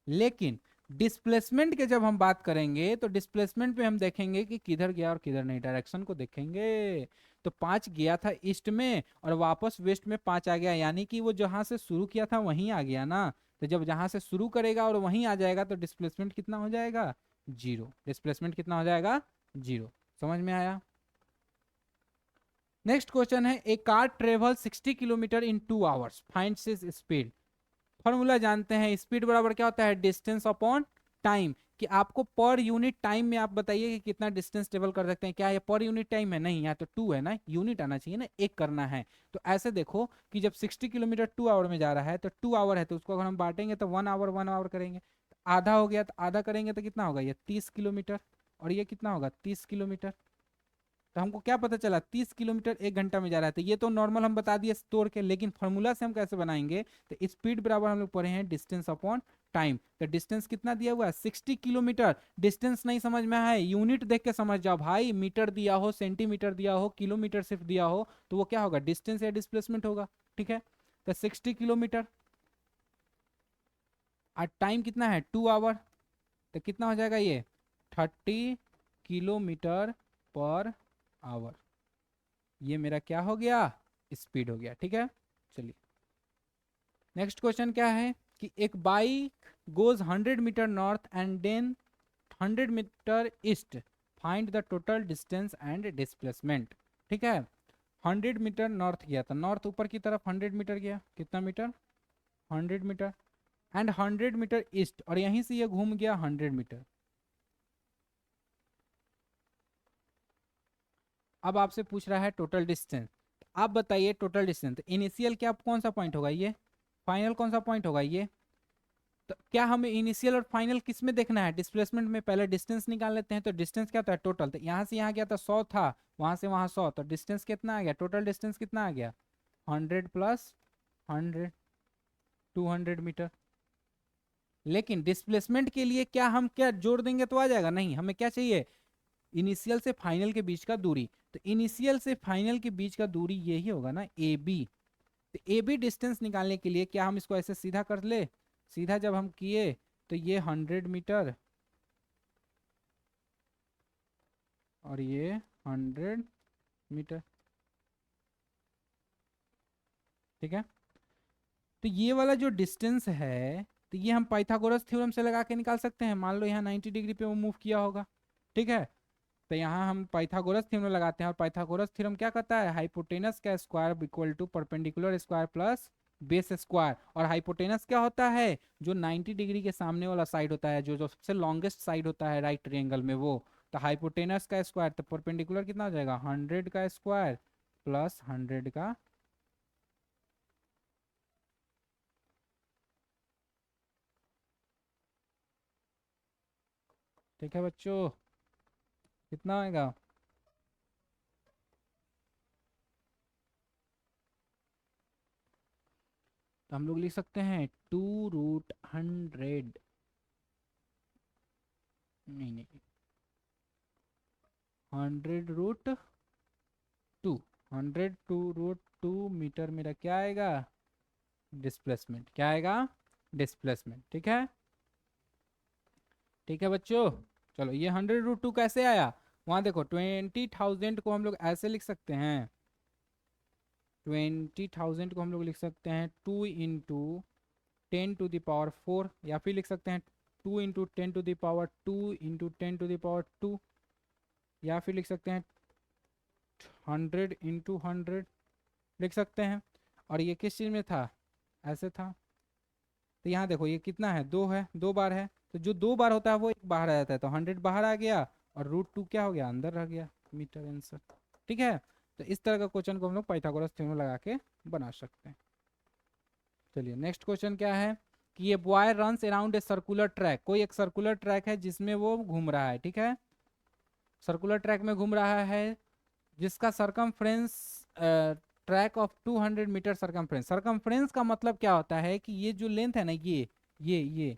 लेकिन डिस्प्लेसमेंट के जब हम बात करेंगे तो डिस्प्लेसमेंट पे हम देखेंगे कि किधर गया और किधर नहीं, डायरेक्शन को देखेंगे। तो 5 गया था ईस्ट में और वापस वेस्ट में 5 आ गया, यानी कि वो जहां से शुरू किया था वहीं आ गया ना। तो जब जहां से शुरू करेगा और वहीं आ जाएगा तो डिस्प्लेसमेंट कितना हो जाएगा, 0। डिस्प्लेसमेंट कितना हो जाएगा, 0। समझ में आया। नेक्स्ट क्वेश्चन है, a car travel 60 kilometre in 2 hours, find its speed. Formula जानते हैं, स्पीड बराबर क्या होता है, डिस्टेंस अपॉन टाइम। कि आपको पर यूनिट टाइम में आप बताइए कि कितना डिस्टेंस ट्रेवल कर सकते हैं। क्या ये पर यूनिट टाइम है, नहीं, यहाँ तो 2 है ना, यूनिट आना चाहिए ना, एक करना है। तो ऐसे देखो कि जब 60 किलोमीटर 2 आवर में जा रहा है तो 2 आवर है, तो उसको अगर हम बांटेंगे तो 1 आवर 1 आवर करेंगे, तो आधा हो गया, तो आधा करेंगे तो कितना होगा, ये 30 किलोमीटर, और ये कितना होगा 30 किलोमीटर। तो हमको क्या पता चला, 30 किलोमीटर 1 घंटा में जा रहा है। तो ये तो नॉर्मल हम बता दिए तोड़ के, लेकिन फॉर्मूला से हम कैसे बनाएंगे, तो स्पीड बराबर हम लोग पढ़े हैं डिस्टेंस अपॉन टाइम। तो डिस्टेंस कितना दिया हुआ है, 60 किलोमीटर। डिस्टेंस नहीं समझ में आया, यूनिट देख के समझ जाओ भाई, मीटर दिया हो, सेंटीमीटर दिया हो, किलोमीटर सिर्फ दिया हो, तो वो क्या होगा, डिस्टेंस या डिस्प्लेसमेंट होगा। ठीक है, तो 60 किलोमीटर और टाइम कितना है 2 आवर, तो कितना हो जाएगा ये 30 किलोमीटर पर आवर। ये मेरा क्या हो गया, स्पीड हो गया। ठीक है, चलिए नेक्स्ट क्वेश्चन क्या है कि एक bike goes 100 metre north and then 100 metre east, find the total distance and displacement. ठीक है, 100 मीटर नॉर्थ गया था, नॉर्थ ऊपर की तरफ 100 मीटर गया, कितना metre, 100 metre, and 100 metre east, और यहीं से ये घूम गया 100 मीटर। अब आपसे पूछ रहा है टोटल डिस्टेंस, आप बताइए टोटल डिस्टेंस, इनिशियल क्या कौन सा पॉइंट होगा ये, फाइनल कौन सा पॉइंट होगा ये। तो क्या हमें इनिशियल और फाइनल किस में देखना है, डिस्प्लेसमेंट में। पहले डिस्टेंस निकाल लेते हैं, तो डिस्टेंस क्या होता है टोटल, तो यहाँ से यहाँ गया था 100 था, वहां से वहां 100, तो डिस्टेंस कितना आ गया, टोटल डिस्टेंस कितना आ गया 100 + 100, 200 मीटर। लेकिन डिस्प्लेसमेंट के लिए क्या हम क्या जोड़ देंगे तो आ जाएगा, नहीं, हमें क्या चाहिए, इनिशियल से फाइनल के बीच का दूरी। तो इनिशियल से फाइनल के बीच का दूरी यही होगा ना, ए बी। तो ए बी डिस्टेंस निकालने के लिए क्या हम इसको ऐसे सीधा कर ले, सीधा जब हम किए तो ये 100 मीटर और ये 100 मीटर। ठीक है, तो ये वाला जो डिस्टेंस है, तो ये हम पाइथागोरस थ्योरम से लगा के निकाल सकते हैं। मान लो यहाँ 90 डिग्री पे वो मूव किया होगा। ठीक है, तो यहाँ हम पाइथागोरस थ्योरम लगाते हैं, और पाइथागोरस थ्योरम क्या कहता है, हाइपोटेनस का square equal to perpendicular square plus base square. और हाइपोटेनस क्या होता है, जो 90 डिग्री के सामने वाला साइड होता है, जो जो सबसे लॉन्गेस्ट साइड होता है राइट ट्रायंगल में, वो। तो हाइपोटेनस का स्क्वायर, तो परपेंडिकुलर कितना हो जाएगा 100 का स्क्वायर प्लस 100 का। ठीक है बच्चों, कितना आएगा, तो हम लोग लिख सकते हैं 2√100, नहीं नहीं, 100√2, 100 2√2 मीटर मेरा क्या आएगा, डिस्प्लेसमेंट। क्या आएगा, डिस्प्लेसमेंट। ठीक है, ठीक है बच्चों। चलो ये 100√2 कैसे आया, वहां देखो 20,000 को हम लोग ऐसे लिख सकते हैं, 20,000 को हम लोग लिख सकते हैं 2 × 10⁴, या फिर लिख सकते हैं 2 × 10⁻², 2 × 10⁻², या फिर लिख सकते हैं 100 × 100 लिख सकते हैं। और ये किस चीज़ में था, ऐसे था। तो यहाँ देखो ये कितना है, 2 है, 2 बार है, तो जो 2 बार होता है वो एक बाहर आ जाता है, तो 100 बाहर आ गया और √2 क्या हो गया, अंदर रह गया, मीटर आंसर। ठीक है, तो इस तरह का क्वेश्चन को हम लोग पाइथागोरस थ्योरम लगा के बना सकते हैं। चलिए नेक्स्ट क्वेश्चन क्या है कि ये boy runs around a circular track, कोई एक सर्कुलर ट्रैक है जिसमें वो घूम रहा है। ठीक है, सर्कुलर ट्रैक में घूम रहा है, जिसका circumference track of 200 metre circumference. Circumference का मतलब क्या होता है कि ये जो लेंथ है ना, ये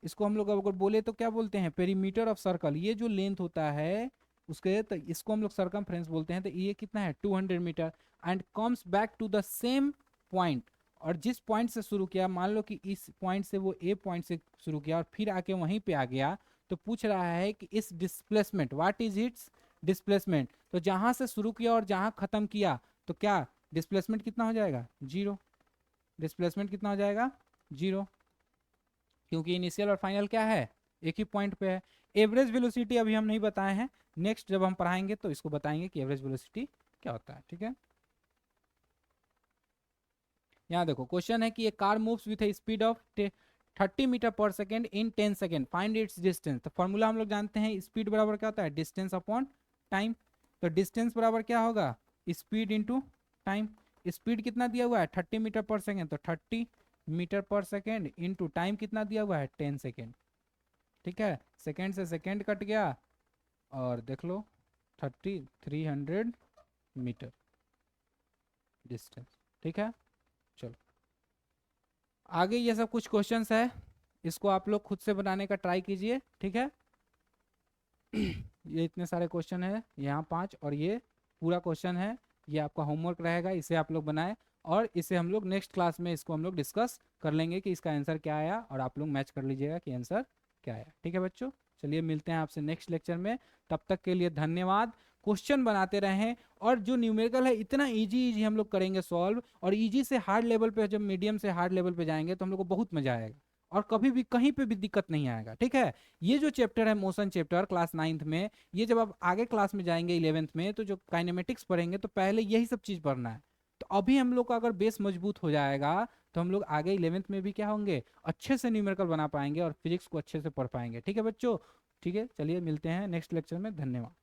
इसको हम लोग अगर बोले तो क्या बोलते हैं, पेरीमीटर ऑफ सर्कल। ये जो लेंथ होता है उसके, तो इसको हम लोग सरकमफ्रेंस बोलते हैं। तो ये कितना है, 200 metre. And comes back to the same point, और जिस पॉइंट से शुरू किया, मान लो कि इस पॉइंट से वो ए पॉइंट से शुरू किया और फिर आके वहीं पे आ गया, तो पूछ रहा है कि इस displacement, what is it's displacement. तो जहां से शुरू किया और जहां खत्म किया, तो क्या डिस्प्लेसमेंट कितना हो जाएगा, जीरो। डिस्प्लेसमेंट कितना हो जाएगा, जीरो, क्योंकि इनिशियल और फाइनल क्या है, एक ही पॉइंट पे है। एवरेज वेलोसिटी अभी हम नहीं बताए हैं, नेक्स्ट जब हम पढ़ाएंगे तो इसको बताएंगे कि एवरेज वेलोसिटी क्या होता है, ठीक है। यहाँ देखो क्वेश्चन है कि a car moves with a speed of 30 metre per second in 10 second, find its distance. तो फॉर्मूला हम लोग जानते हैं, स्पीड बराबर क्या होता है, डिस्टेंस अपॉन टाइम। तो डिस्टेंस बराबर क्या होगा, स्पीड इंटू टाइम। स्पीड कितना दिया हुआ है, 30 मीटर पर सेकेंड, तो 30 metre per second into time कितना दिया हुआ है, 10 सेकेंड, ठीक है। सेकेंड से सेकेंड कट गया और देख लो 300 मीटर डिस्टेंस, ठीक है। चलो आगे ये सब कुछ क्वेश्चंस है, इसको आप लोग खुद से बनाने का ट्राई कीजिए, ठीक है। ये इतने सारे क्वेश्चन है, यहाँ 5 और ये पूरा क्वेश्चन है, ये आपका होमवर्क रहेगा, इसे आप लोग बनाएं और इसे हम लोग नेक्स्ट क्लास में इसको हम लोग डिस्कस कर लेंगे कि इसका आंसर क्या आया, और आप लोग मैच कर लीजिएगा कि आंसर क्या आया, ठीक है बच्चों। चलिए मिलते हैं आपसे नेक्स्ट लेक्चर में, तब तक के लिए धन्यवाद। क्वेश्चन बनाते रहें, और जो न्यूमेरिकल है इतना इजी हम लोग करेंगे सॉल्व, और इजी से हार्ड लेवल पे, जब मीडियम से हार्ड लेवल पे जाएंगे तो हम लोग को बहुत मजा आएगा, और कभी भी कहीं पे भी दिक्कत नहीं आएगा, ठीक है। ये जो चैप्टर है मोशन चैप्टर क्लास 9th में, ये जब आप आगे क्लास में जाएंगे 11th में, तो जो काइनेमेटिक्स पढ़ेंगे तो पहले यही सब चीज़ पढ़ना है। तो अभी हम लोग का अगर बेस मजबूत हो जाएगा तो हम लोग आगे 11th में भी क्या होंगे, अच्छे से न्यूमेरिकल बना पाएंगे और फिजिक्स को अच्छे से पढ़ पाएंगे, ठीक है बच्चों। ठीक है, चलिए मिलते हैं नेक्स्ट लेक्चर में, धन्यवाद।